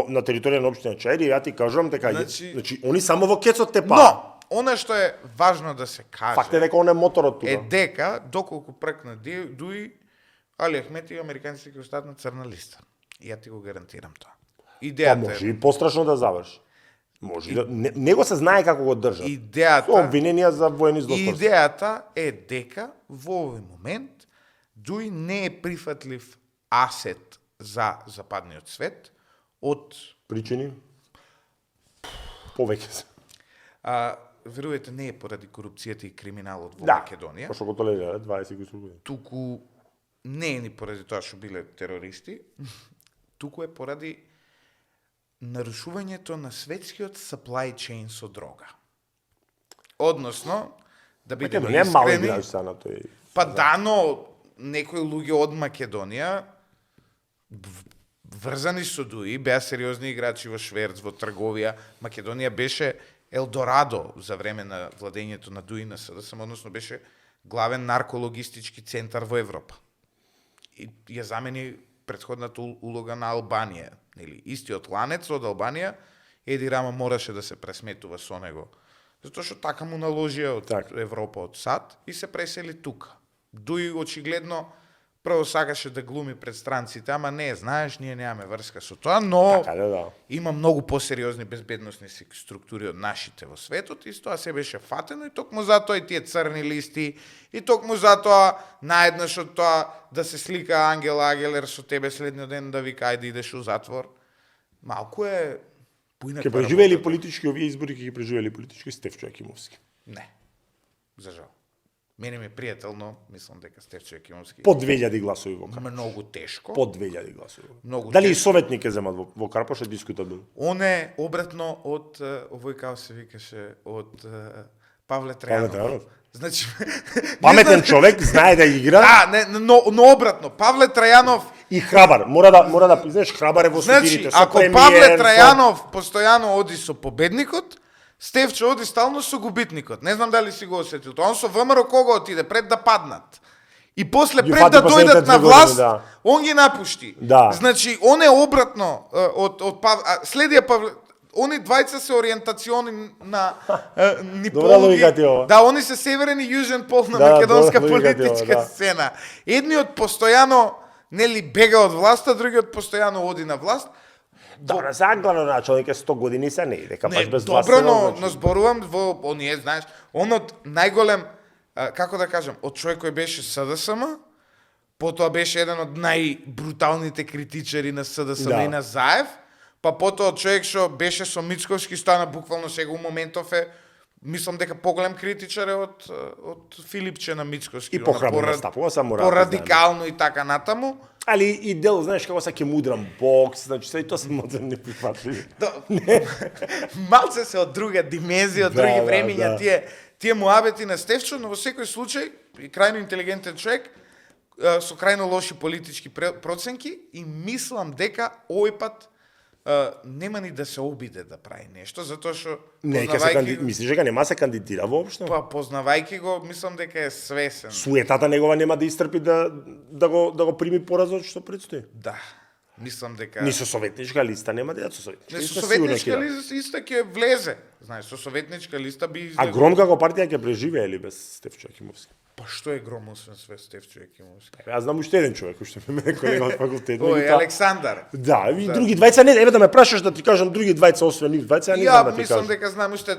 Speaker 1: на територија на општина Чаир и ја ти кажувам дека значи они само во кецот те па.
Speaker 2: Но, она што е важно да се каже,
Speaker 1: Факт е дека он е моторот тука.
Speaker 2: е дека доколку прекна Дуи, Али Ахмети и американците ќе останат на црна листа. И ја ти го гарантирам тоа.
Speaker 1: Па
Speaker 2: Идејата
Speaker 1: може
Speaker 2: е,
Speaker 1: и пострашно да заврши. Може да него се знае како го држат. Со
Speaker 2: идејата
Speaker 1: обвиненија за воени злосторство.
Speaker 2: Идејата е дека во овој момент Дуи не е прифатлив асет за западниот свет од
Speaker 1: Причини? Повеќе се.
Speaker 2: верувате не е поради корупцијата и криминалот во
Speaker 1: Да,
Speaker 2: Македонија,
Speaker 1: пошто го толерира 20 години.
Speaker 2: туку не е ни поради тоа што биле терористи, туку е поради нарушувањето на светскиот supply chain со дрога. Односно, да бидеме
Speaker 1: Не е мал
Speaker 2: искрени,
Speaker 1: играч са на тој.
Speaker 2: па да, но некои луѓе од Македонија врзани со Дуи, беа сериозни играчи во шверц, во трговија. Македонија беше Елдорадо за време на владењето на Дуи на СДСМ, односно беше главен наркологистички центар во Европа. И ја замени претходната улога на Албанија. Нели, истиот ланец од Албанија, Еди Рама мораше да се пресметува со него. Затоа што така му наложија од
Speaker 1: Так.
Speaker 2: Европа, од САД, и се пресели тука. Дуи очигледно прво сакаше да глуми пред странците, ама не, знаеш, ние немаме врска со тоа, но
Speaker 1: Така да.
Speaker 2: има многу посериозни безбедносни структури од нашите во светот и тоа се беше фатено и токму затоа и тие црни листи и токму затоа наеднаш од тоа да се слика Ангела Агелер со тебе следниот ден да вика ајде идеш у затвор. Малку е поинаква.
Speaker 1: Ке преживеели политички овие избори, ке ги преживеели политички Стефчо Јакимовски.
Speaker 2: Не. За жал. Мене ми е пријателно, мислам дека Стефчо Јакимовски.
Speaker 1: По 2000 гласови во Карпош.
Speaker 2: Многу тешко.
Speaker 1: По 2000 гласови.
Speaker 2: Многу
Speaker 1: Дали и
Speaker 2: тешко.
Speaker 1: советник ке земат во Карпош е дискутабилно.
Speaker 2: Он е обратно од овој како се викаше од Павле
Speaker 1: Павле
Speaker 2: Трајанов.
Speaker 1: Трајанов.
Speaker 2: Значи
Speaker 1: Паметен човек, знае да игра
Speaker 2: Да, не, но обратно, Павле Трајанов.
Speaker 1: и храбар. Мора да признаеш, храбар е во
Speaker 2: Значи,
Speaker 1: судирите, со
Speaker 2: ако
Speaker 1: премиер,
Speaker 2: Павле Трајанов постојано оди со победникот, Стефчо оди стално со губитникот. Не знам дали си го осетил. Тоа он со ВМРО кога отиде пред да паднат. И после
Speaker 1: Ги
Speaker 2: пред
Speaker 1: фати
Speaker 2: да
Speaker 1: последните
Speaker 2: дојдат на
Speaker 1: 2
Speaker 2: власт,
Speaker 1: години, да.
Speaker 2: он ги напушти.
Speaker 1: Да.
Speaker 2: Значи, он е обратно од следија Павле. Они двајца се ориентациони на ни
Speaker 1: Добра логика ти ова.
Speaker 2: Да, они се северен и јужен пол на
Speaker 1: Да,
Speaker 2: македонска
Speaker 1: добра логика ти ова,
Speaker 2: политичка
Speaker 1: да.
Speaker 2: сцена. Едниот постојано нели бега од власта, другиот постојано оди на власт.
Speaker 1: Добра, сега главноначалник е 100 години се не иде, дека
Speaker 2: Не,
Speaker 1: баш без власт.
Speaker 2: добро,
Speaker 1: се
Speaker 2: но,
Speaker 1: значи.
Speaker 2: но зборувам во оние, знаеш, он од најголем, како да кажам, од човек кој беше СДСМ, потоа беше еден од најбруталните критичари на СДСМ
Speaker 1: Да.
Speaker 2: и на Заев, па потоа од човек што беше со Мицковски, стана буквално сега у моментов е, мислам дека поголем критичар е од Филипче на Мицковски.
Speaker 1: И похрабно настапува, само мора да
Speaker 2: Порадикално и така натаму.
Speaker 1: Али и дел, знаеш како се ќе мудрам бокс, значи се и тоа се модерни прифатливи.
Speaker 2: Малце се од друга димензија, од
Speaker 1: Да,
Speaker 2: други
Speaker 1: да,
Speaker 2: времиња,
Speaker 1: да.
Speaker 2: тие муабети на Стефчо, но во секој случај, и крајно интелигентен човек, со крајно лоши политички проценки и мислам дека овој пат нема ни да се обиде да прави нешто, затоа што
Speaker 1: Не, ќе се мислиш дека нема се кандидира воопшто?
Speaker 2: па познавајќи го, мислам дека е свесен.
Speaker 1: Суетата негова нема да истрпи да го прими поразот што предстои.
Speaker 2: Да. Мислам дека
Speaker 1: Ни со советничка листа нема да ја со советничка
Speaker 2: не,
Speaker 1: листа.
Speaker 2: со
Speaker 1: сигурно
Speaker 2: советничка
Speaker 1: ќе да.
Speaker 2: листа ќе влезе. Знаеш, со советничка листа би
Speaker 1: А Гром како партија ќе преживее без Стефчо Јакимовски?
Speaker 2: Па што е Гром освен све Стефчо Јакимовски?
Speaker 1: Јас знам уште еден човек кој што ме мене колега од факултет.
Speaker 2: Ој,
Speaker 1: меѓутоа-
Speaker 2: Александар.
Speaker 1: Да, и други двајца не, еве да ме прашаш да ти кажам други двајца освен нив двајца, ја не знам да ти
Speaker 2: мислам
Speaker 1: кажам.
Speaker 2: дека знам уште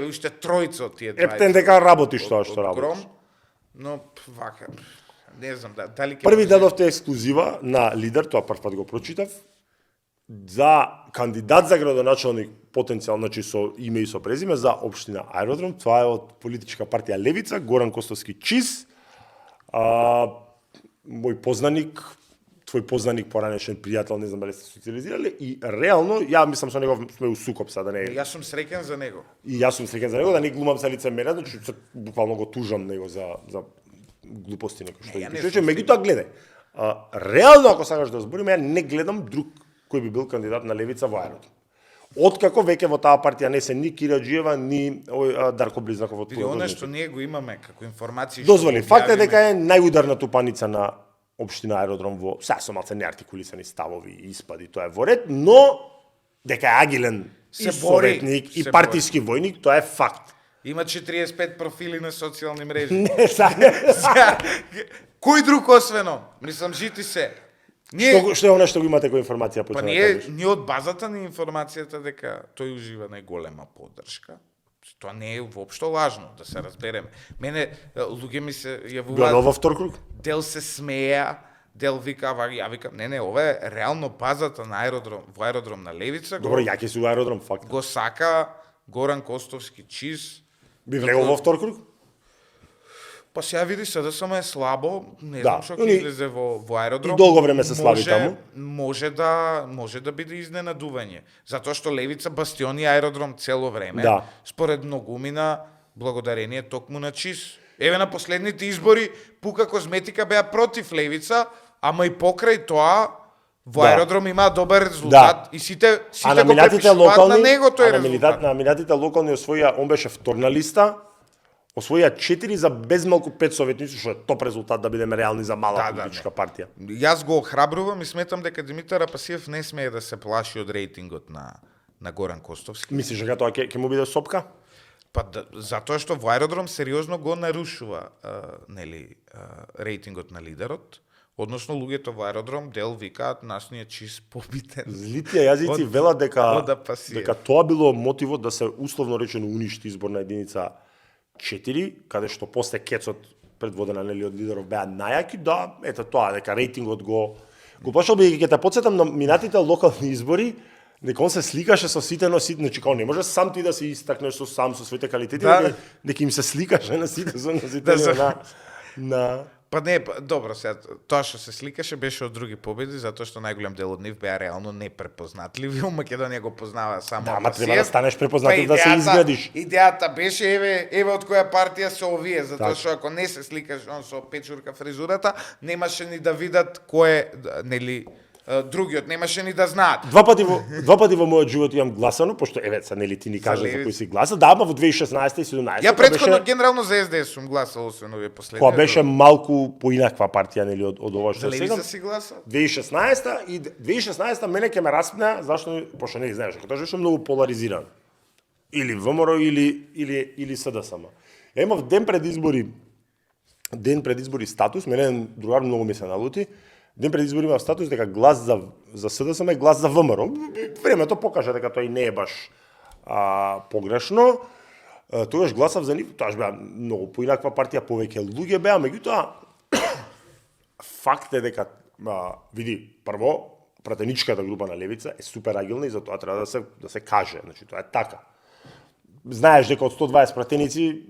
Speaker 2: уште тројца од тие
Speaker 1: Ептен дека работиш тоа што
Speaker 2: од Гром,
Speaker 1: работиш.
Speaker 2: но вака не знам дали ќе
Speaker 1: Први дадовте ексклузива на Лидер, тоа прв пат го прочитав, за кандидат за градоначалник потенцијално, значи со име и со презиме за општина Аеродром, тоа е од политичка партија Левица, Горан Костовски Чиз. Мој познаник, твој познаник, поранешен пријател, не знам дали сте социализирале, и реално, ја мислам со него сме у сукоп сега, да не
Speaker 2: Јас сум среќен за него.
Speaker 1: И јас сум среќен за него, да не глумам се лицемерен, значи се буквално го тужам него за глупости некои што
Speaker 2: ја не
Speaker 1: ги
Speaker 2: сум
Speaker 1: пише. Меѓутоа гледај, реално ако сакаш да збориме, ја не гледам друг кој би бил кандидат на Левица во Аеродром. Откако веќе во таа партија не се ни Кираџиева, ни Дарко Близнаков од
Speaker 2: Види, она што ние го имаме како информации
Speaker 1: Дозволи,
Speaker 2: што
Speaker 1: факт е
Speaker 2: објавиме,
Speaker 1: дека е најударна тупаница на општина Аеродром во сега со малце неартикулисани ставови и испади, тоа е во ред, но дека е агилен
Speaker 2: Се
Speaker 1: и
Speaker 2: бори,
Speaker 1: советник и
Speaker 2: се
Speaker 1: партиски војник, тоа е факт.
Speaker 2: има 45 профили на социјални мрежи.
Speaker 1: Не, сега.
Speaker 2: Сега, кој друг освено? Мислам, жити се. Ние,
Speaker 1: Што е она што го имате кој информација
Speaker 2: па
Speaker 1: почна да
Speaker 2: ние,
Speaker 1: кажеш?
Speaker 2: ние од базата на информацијата дека тој ужива најголема поддршка, тоа не е воопшто лажно, да се разбереме. Мене, луѓе ми се
Speaker 1: Бил
Speaker 2: јавуваат,
Speaker 1: во втор круг?
Speaker 2: дел се смеја, дел вика, ја викам, не, ова е реално базата на аеродром, во аеродром на Левица,
Speaker 1: Добро, ја ќе си во Аеродром, факт.
Speaker 2: го сака Горан Костовски Чиз.
Speaker 1: Би влегол во втор круг?
Speaker 2: Па сега види се да само е слабо, не
Speaker 1: Да,
Speaker 2: знам што ќе
Speaker 1: они-
Speaker 2: излезе во аеродром.
Speaker 1: и долго време се слаби таму.
Speaker 2: Може да биде изненадување, затоа што Левица бастиони аеродром цело време.
Speaker 1: Да.
Speaker 2: Според многумина благодарение токму на Чиз. Еве на последните избори Пука Козметика беа против Левица, ама и покрај тоа во
Speaker 1: Да.
Speaker 2: аеродром има добар резултат и сите
Speaker 1: А на
Speaker 2: го
Speaker 1: минатите
Speaker 2: препишуваат на
Speaker 1: локални,
Speaker 2: него тој
Speaker 1: а
Speaker 2: резултат.
Speaker 1: на минатите локални освоја, он беше вторна листа, освоја 4 за безмалку 5 советници, што е топ резултат да бидеме реални за мала
Speaker 2: Да,
Speaker 1: политичка партија.
Speaker 2: Јас го охрабрувам и сметам дека Димитар Апасиев не смее да се плаши од рейтингот на Горан Костовски.
Speaker 1: Мислиш дека тоа ќе му биде сопка?
Speaker 2: Па затоа што во аеродром сериозно го нарушува рейтингот на лидерот, Односно, луѓето во аеродром дел викаат, нас ни е чист побитен.
Speaker 1: Злите јазици велат дека тоа било мотивот да се условно речено уништи изборна единица 4, каде што после кецот предводена нели од лидеров беа најаки, да, ето тоа, дека рейтингот го пошел, бидејќи ќе те потсетам на минатите локални избори, дека он се сликаше со сите носители, значи као не може сам ти да се истакнеш со своите квалитети, дека им се сликаше на сите со носители на
Speaker 2: Па не, добро, сега, тоа што се сликаше беше од други победи, затоа што најголем дел од нив беа реално непрепознатливи. У Македонија го познава само
Speaker 1: Да, ама треба да станеш препознатлив да се изградиш.
Speaker 2: Идејата беше, еве од која партија се овие, затоа што ако не се сликаш он со печурка фризурата, немаше ни да видат кој е, нели, другиот, немаше ни да знаат.
Speaker 1: Два пати во мојот живот имам гласано, пошто еве са нели ти ни кажа за кој си гласа, да, ама во 2016 и 2017.
Speaker 2: Ја претходно генерално за СДС сум гласал, освен овие последни.
Speaker 1: Која беше малку поинаква партија нели од ова што
Speaker 2: сега.
Speaker 1: сега.
Speaker 2: Левица си гласал?
Speaker 1: 2016 и 2016 мене ќе ме распна, зашто пошто не знаеш, тоа беше многу поларизиран. Или ВМРО или СДСМ. Ја имав ден пред избори статус, мене другар многу ми се налути. Ден пред избори имав статус дека глас за СДСМ е глас за ВМРО. Времето покажа дека тоа и не е баш погрешно. Тогаш гласав за нив, тоа беа многу поинаква партија, повеќе луѓе беа, меѓутоа факт е дека види, прво пратеничката група на левица е супер агилна и затоа треба да се каже, значи тоа е така. Знаеш дека од 120 пратеници,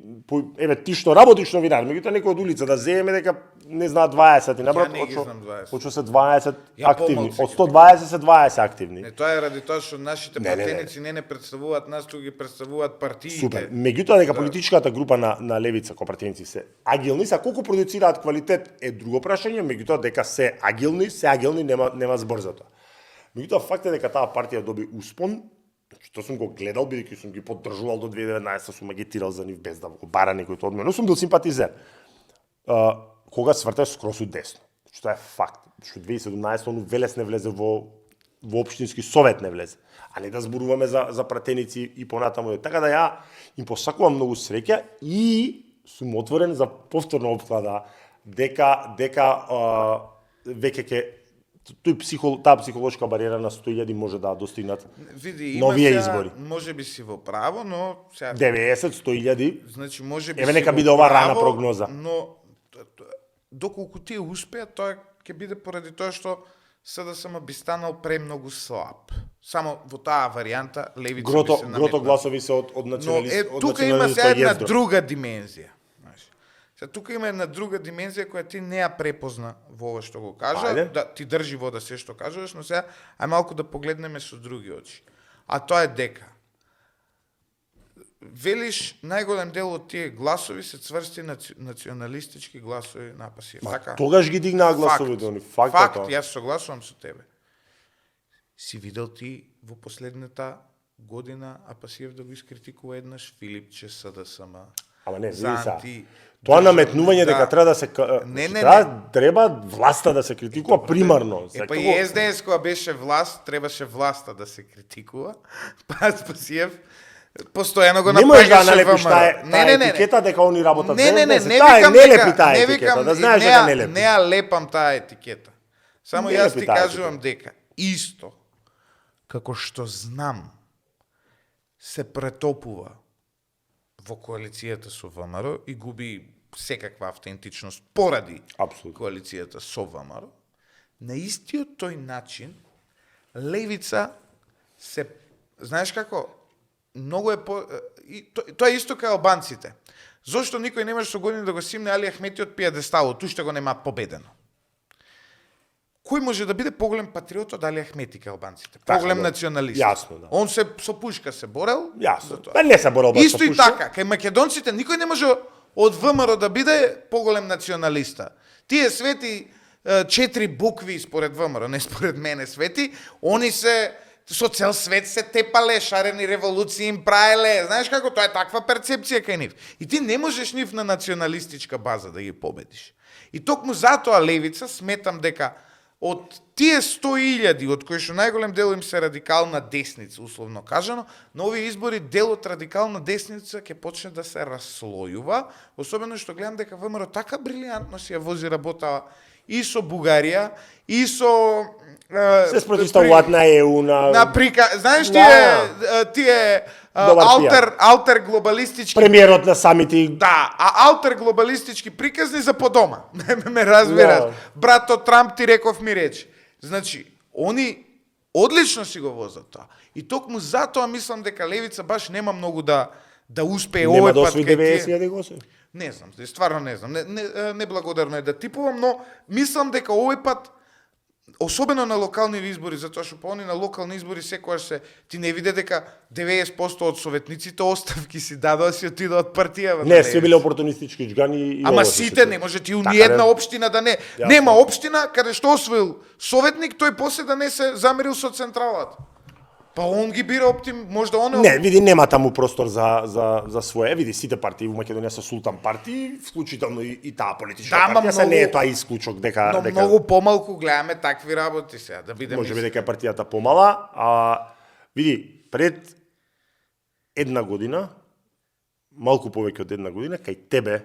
Speaker 1: еве ти што работиш новинар, меѓутоа некој од улица да земе дека не знаат 20 и набрат, очо се 20 активни. Од 120 се 20 активни.
Speaker 2: Не, тоа е ради тоа што нашите пратеници не представуваат нас, туку ги представуваат партиите.
Speaker 1: Супер. Меѓутоа дека политичката група на левица кои пратеници се агилни, са колку продуцираат квалитет е друго прашање, меѓутоа дека се агилни нема збор за тоа. Меѓутоа факт е дека таа партија доби успон. Тоа сум го гледал, бидејќи сум ги поддржувал до 2019, сум агитирал за нив без да го бара некој од мене, сум бил симпатизер. Кога свртеш скрос од десно. Што е факт. Што 2017 оно Велес не влезе во општински совет не влезе. А не да зборуваме за пратеници и понатаму. Така да ја им посакувам многу среќа и сум отворен за повторна опклада дека веќе ќе таа психолошка бариера на 100.000 може да достигнат новија избори.
Speaker 2: Може би си во право, но сега
Speaker 1: 90-100.000.
Speaker 2: Значи може би
Speaker 1: еве нека биде ова рана прогноза.
Speaker 2: Но доколку тие успеат, тоа ќе биде поради тоа што СДСМ би станал премногу слаб. Само во таа варијанта левица би се наметнала.
Speaker 1: Грото гласови се од националистите.
Speaker 2: Но тука има сега една друга димензија. Тука има една друга димензија која ти не ја препозна во ова што го кажа, да ти држи вода се што кажуваш, но сега ај малку да погледнеме со други очи. А тоа е дека велиш најголем дел од тие гласови се цврсти националистички гласови на Апасиев. Така?
Speaker 1: Тогаш ги дигнаа гласовите они.
Speaker 2: Факт, јас согласувам со тебе. Си видел ти во последната година Апасиев да го искритикува еднаш Филипче, СДСМ.
Speaker 1: Ама не, види са. Тоа наметнување дека треба да се треба власта да се критикува примарно.
Speaker 2: Па и СДС кога беше власт, требаше власта да се критикува. Па Апасиев постојано го напаѓаше ВМРО.
Speaker 1: Не, етикета дека они работат
Speaker 2: не
Speaker 1: лепи таа етикета, да знаеш дека не лепи.
Speaker 2: Не ја лепам таа етикета. Само јас ти кажувам дека исто како што знам се претопува во коалицијата со ВМРО и губи секаква автентичност поради коалицијата со ВМРО, на истиот тој начин левица се, знаеш како, многу е тоа е исто кај албанците. Зошто никој не може со години да го симне Али Ахмети од пиедесталот, уште го нема победено? Кој може да биде поголем патриот од Али Ахмети кај албанците? Поголем националист.
Speaker 1: Јасно, да.
Speaker 2: Он се со пушка се борел.
Speaker 1: Јасно. Па не се борел
Speaker 2: исто и така, кај македонците никој не може од ВМРО да биде поголем националиста. Тие свети 4 букви според ВМРО, не според мене свети, они се со цел свет се тепале, шарени револуции им правеле. Знаеш како, тоа е таква перцепција кај нив. И ти не можеш нив на националистичка база да ги победиш. И токму затоа левица сметам дека од тие 100.000, од кои што најголем дел им се радикална десница, условно кажано, на овие избори делот радикална десница ќе почне да се расслојува, особено што гледам дека ВМРО така брилијантно си ја вози работа и со Бугарија, и со
Speaker 1: се спротивставуваат на ЕУ,
Speaker 2: на знаеш тие
Speaker 1: Добар
Speaker 2: алтер глобалистички
Speaker 1: премиерот на самити.
Speaker 2: Да, алтер глобалистички приказни за подома. ме разбираш.
Speaker 1: Да.
Speaker 2: Брато Трамп ти реков ми речи. Значи, они одлично си го возат тоа. И токму затоа мислам дека левица баш нема многу да успее
Speaker 1: Нема
Speaker 2: овој
Speaker 1: да
Speaker 2: пат
Speaker 1: освои
Speaker 2: кај
Speaker 1: 90.000 гласови.
Speaker 2: Не знам, стварно не знам. Неблагодарно е да типувам, но мислам дека овој пат особено на локални избори, затоа што по они на локални избори секогаш се ти не виде дека 90% од советниците оставки си дадоа, си отидоа од партијава.
Speaker 1: Не, се биле опортунистички џгани.
Speaker 2: Ама сите не може ти ни една општина да не. Нема општина каде што освоил советник, тој после да не се замерил со централата. Па он ги бира можда он
Speaker 1: Не, види, нема таму простор за свое. Види, сите партии во Македонија се султан партии, вклучително и таа политичка партија, се не е тоа исклучок дека
Speaker 2: но многу помалку гледаме такви работи сега, да видиме.
Speaker 1: Може би дека партијата помала, види, пред една година, малку повеќе од една година, кај тебе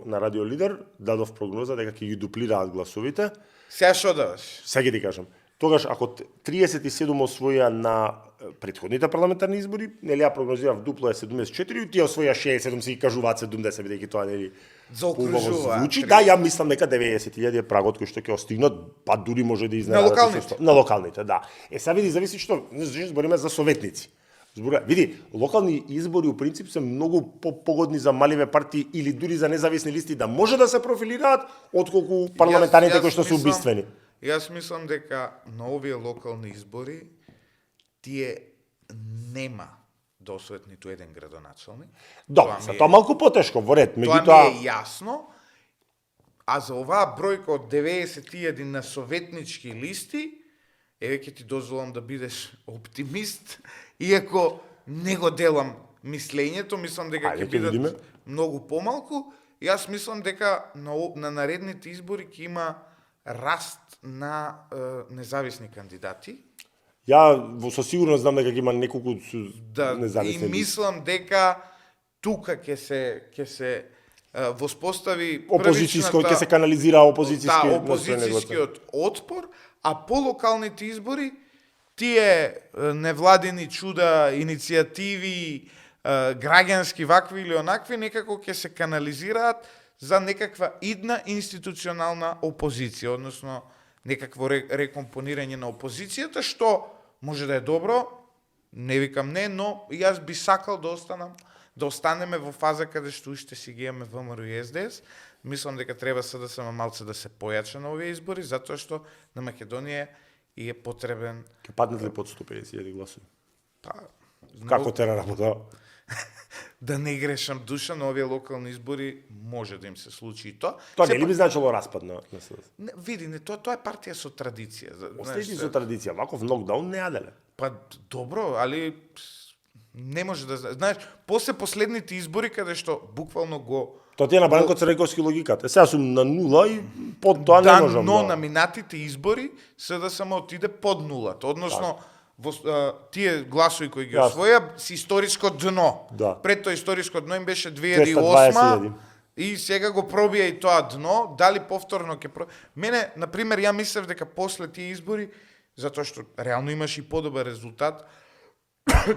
Speaker 1: на Радио Лидер дадов прогноза дека ќе ги дуплираат гласовите.
Speaker 2: Сега што даваш?
Speaker 1: Сега ти кажам. Тогаш, ако 37 освоја на претходните парламентарни избори, нели ја прогнозирав дупло е 74, и тие освоја 67, се ги кажуваат 70, бидејќи тоа нели
Speaker 2: заокружува.
Speaker 1: Звучи, да, ја мислам дека 90.000 е прагот кој што ќе остигнат, па дури може да изненадат.
Speaker 2: На локалните?
Speaker 1: На локалните, да. Сега види, зависи што, збориме за советници. Види, локални избори у принцип се многу погодни за маливе партии или дури за независни листи да може да се профилираат, отколку парламентарните кои што се убиствени.
Speaker 2: Јас мислам дека на овие локални избори тие нема да освојат ниту еден градоначалник.
Speaker 1: Добро, тоа малку потешко во ред,
Speaker 2: меѓутоа тоа ми е јасно. А за оваа бројка од 90.000 на советнички листи, еве ќе ти дозволам да бидеш оптимист, иако не го делам мислењето, мислам дека ќе бидат многу помалку. Јас мислам дека на наредните избори ќе има раст на независни кандидати.
Speaker 1: Ја со сигурност знам дека ќе има неколку независни.
Speaker 2: И мислам дека тука ќе се воспостави
Speaker 1: опозицијско, ќе се канализира
Speaker 2: опозицијскиот отпор, а по локалните избори тие невладени чуда, иницијативи, граѓански вакви или онакви некако ќе се канализираат за некаква идна институционална опозиција, односно некакво рекомпонирање на опозицијата, што може да е добро, не викам не, но јас би сакал да останеме во фаза каде што уште си ги имаме ВМРО и СДС. Мислам дека треба СДСМ малце да се појача на овие избори, затоа што на Македонија и е потребен.
Speaker 1: Ке паднат ли под 150.000 гласови?
Speaker 2: Па,
Speaker 1: како тера работа?
Speaker 2: Да не грешам душа, на овие локални избори може да им се случи и тоа.
Speaker 1: Тоа не ли би значило распад на СДС?
Speaker 2: Види, тоа е партија со традиција.
Speaker 1: Остајќи со традиција, ваков нокдаун не јаделе.
Speaker 2: Па добро, али не може да знаеш, после последните избори каде што буквално го
Speaker 1: Тоа ти е на Бранко Црнеговски логиката. Сега сум на нула и под тоа не можам.
Speaker 2: Но на минатите избори се да само отиде под нулата. Односно, тие гласови кои ги освоја си историско дно.
Speaker 1: Да.
Speaker 2: Пред тоа историско дно им беше 2008 и сега го пробија и тоа дно. Дали повторно ќе Мене, например, ја мислев дека после тие избори, затоа што реално имаш и подобар резултат,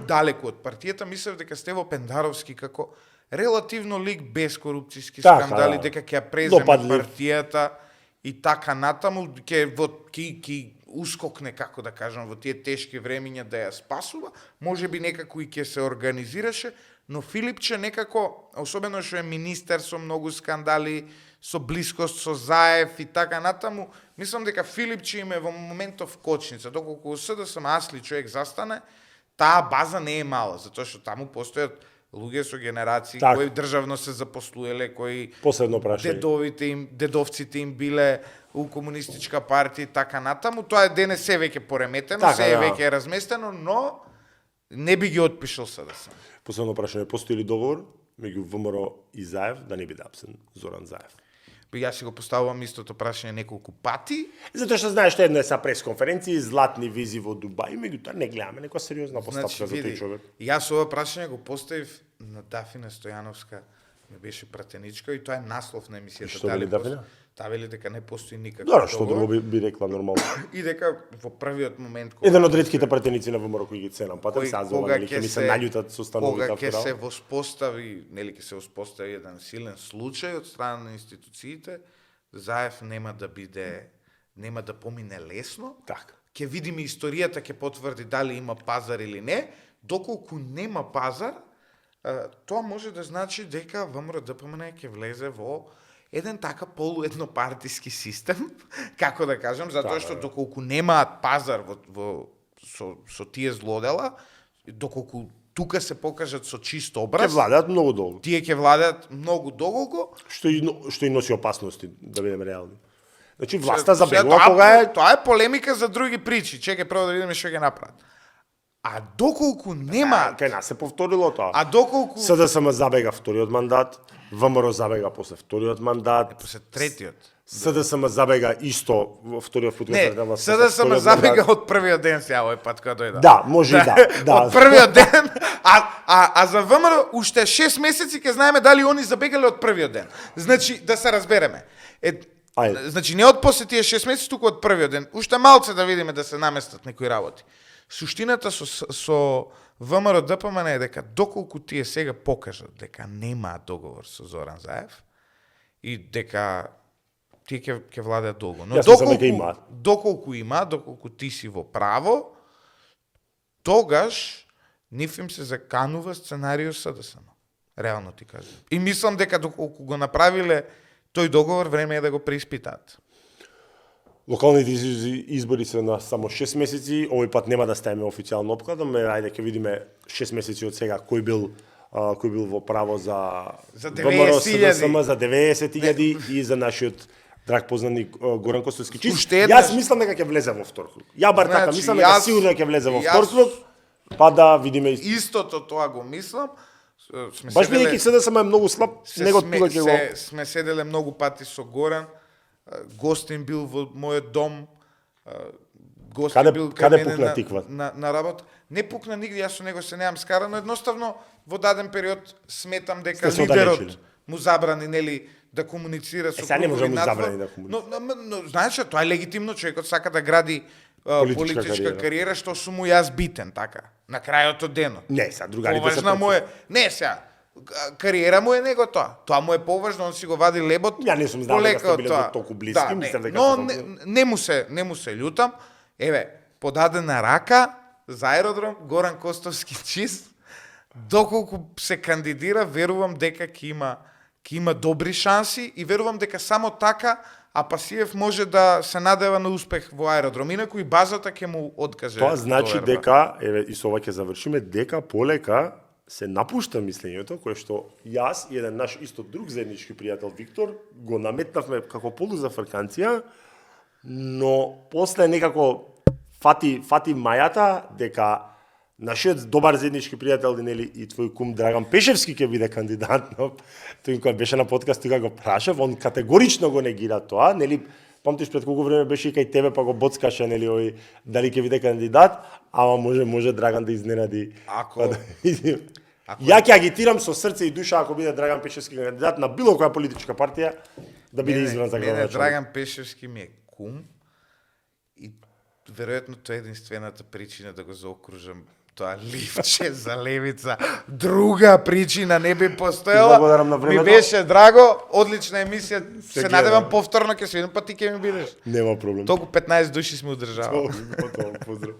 Speaker 2: далеку од партијата, мислев дека Стево Пендаровски како релативно лик без корупцијски скандали, дека ќе ја преземе партијата и така натаму, ќе ускокне, како да кажам, во тие тешки времиња да ја спасува, може би некако и ќе се организираше, но Филипче некако, особено што е министер со многу скандали, со блискост со Заев и така натаму, мислам дека Филипче им е во моментов кочница, доколку СДСМ Асли човек застане, таа база не е мала, затоа што таму постојат луѓе со генерации кои државно се запослуеле, кои дедовците им биле у комунистичка партија и така натаму. Тоа е денес се веќе пореметено, се е веќе разместено, но не би ги отпишал СДСМ.
Speaker 1: Последно прашање, постои ли договор меѓу ВМРО и Заев да не биде апсен Зоран Заев?
Speaker 2: Јас си го поставувам истото прашање неколку пати.
Speaker 1: Затоа што знаеш што едно е са пресконференции, златни визи во Дубај, меѓутоа не гледаме некоја сериозна поставка за тој човек.
Speaker 2: Јас ова прашање го поставив на Дафина Стојановска, ми беше пратеничка и тоа е наслов на емисијата.
Speaker 1: Што дали Дафина?
Speaker 2: ставили дека не постои никаков
Speaker 1: Да, што друго би рекла нормално.
Speaker 2: и дека во првиот момент
Speaker 1: Еден од ретките пратеници на ВМРО кои ги ценам, патем се
Speaker 2: кога
Speaker 1: нели ќе ми се наљутат со становите
Speaker 2: кога ќе се воспостави, нели ќе се воспостави еден силен случај од страна на институциите, Заев нема да помине лесно.
Speaker 1: Така.
Speaker 2: Ќе видиме историјата ќе потврди дали има пазар или не. Доколку нема пазар, тоа може да значи дека ВМРО-ДПМН ќе влезе во еден така полуеднопартиски систем, како да кажам, затоа што доколку немаат пазар со тие злодела, доколку тука се покажат со чист образ,
Speaker 1: Ќе владеат многу долго.
Speaker 2: тие ќе владеат многу долго.
Speaker 1: Што и носи опасности, да бидеме реални. Значи власта забегува кога е...
Speaker 2: Тоа е полемика за други причи. Чекај прво да видиме што ќе направат. А доколку нема...
Speaker 1: Кај нас се повторило тоа.
Speaker 2: А доколку...
Speaker 1: СДСМ забега вториот мандат, ВМРО забега после вториот мандат,
Speaker 2: После третиот.
Speaker 1: СДСМ забега исто во вториот пат.
Speaker 2: Не, СДСМ забега од првиот ден сега овој пат кога дојде.
Speaker 1: Да, може и да.
Speaker 2: Од првиот ден, а за ВМРО уште 6 месеци ќе знаеме дали они забегале од првиот ден. Значи, да се разбереме. Значи, не од после тие 6 месеци, туку од првиот ден. Уште малце да видиме да се наместат некои работи. Суштината со ВМРО-ДПМН е дека доколку тие сега покажат дека немаат договор со Зоран Заев и дека тие ќе владеат долго. Но доколку ти си во право, тогаш ниф им се заканува сценарио СДСМ. Реално ти кажам. И мислам дека доколку го направиле тој договор, време е да го преиспитаат.
Speaker 1: Локалните избори се на само 6 месеци, овој пат нема да ставиме официјално опкладаме, ајде ќе видиме 6 месеци од сега кој бил во право за
Speaker 2: 90.000
Speaker 1: за 90.000 и за нашиот драг познаник Горан Костовски.
Speaker 2: Еднаш...
Speaker 1: Јас мислам дека ќе влезе во втор круг. Ја бар така мислам дека сигурно ќе влезе во втор круг, па да видиме
Speaker 2: истото тоа го мислам.
Speaker 1: Баш бидејќи СДСМ е многу слаб, него тука ќе го
Speaker 2: сме седеле многу пати со Горан. Гостин бил во мојот дом. Гостин бил
Speaker 1: каде пукна тиква?
Speaker 2: На работа. Не пукна нигде, јас со него се неам скарано, едноставно во даден период сметам дека лидерот му забрани нели да комуницира со
Speaker 1: сега не може да му забрани да комуницира.
Speaker 2: Но знаеш што, тоа е легитимно, човекот сака да гради политичка кариера, што сум му јас битен, така, на крајот од денот.
Speaker 1: Не, сега другарите се
Speaker 2: Не, сега, кариера му е него тоа. Тоа му е поважно, он си го вади лебот.
Speaker 1: Ја не сум знал дека сте биле толку блиски, мислам дека
Speaker 2: не му се љутам. Еве, подадена рака за аеродром Горан Костовски чист. Доколку се кандидира, верувам дека ќе има добри шанси и верувам дека само така Апасиев може да се надева на успех во аеродром. Инаку и базата ќе му откаже.
Speaker 1: Тоа значи дека, еве, и со ова ќе завршиме, дека полека се напушта мислењето кое што јас и еден наш исто друг заеднички пријател Виктор го наметнавме како полузафрканција, но после некако фати мајата дека нашиот добар заеднички пријател нели и твој кум Драган Пешевски ќе биде кандидат, но тој кога беше на подкаст тука го прашав, он категорично го негира тоа, нели памтиш пред колку време беше и кај тебе па го боцкаше нели овој дали ќе биде кандидат, ама може Драган да изненади. Ја ќе агитирам со срце и душа ако биде Драган Пешевски кандидат на било која политичка партија да биде избран за градоначалник.
Speaker 2: Драган Пешевски ми е кум и веројатно тоа е единствената причина да го заокружам тоа ливче за левица. Друга причина не би постоела. Ми беше драго, одлична емисија. Се надевам повторно ќе се видим, па ти ќе ми бидеш.
Speaker 1: Нема проблем.
Speaker 2: Толку 15 души сме удржавали.
Speaker 1: Поздрав.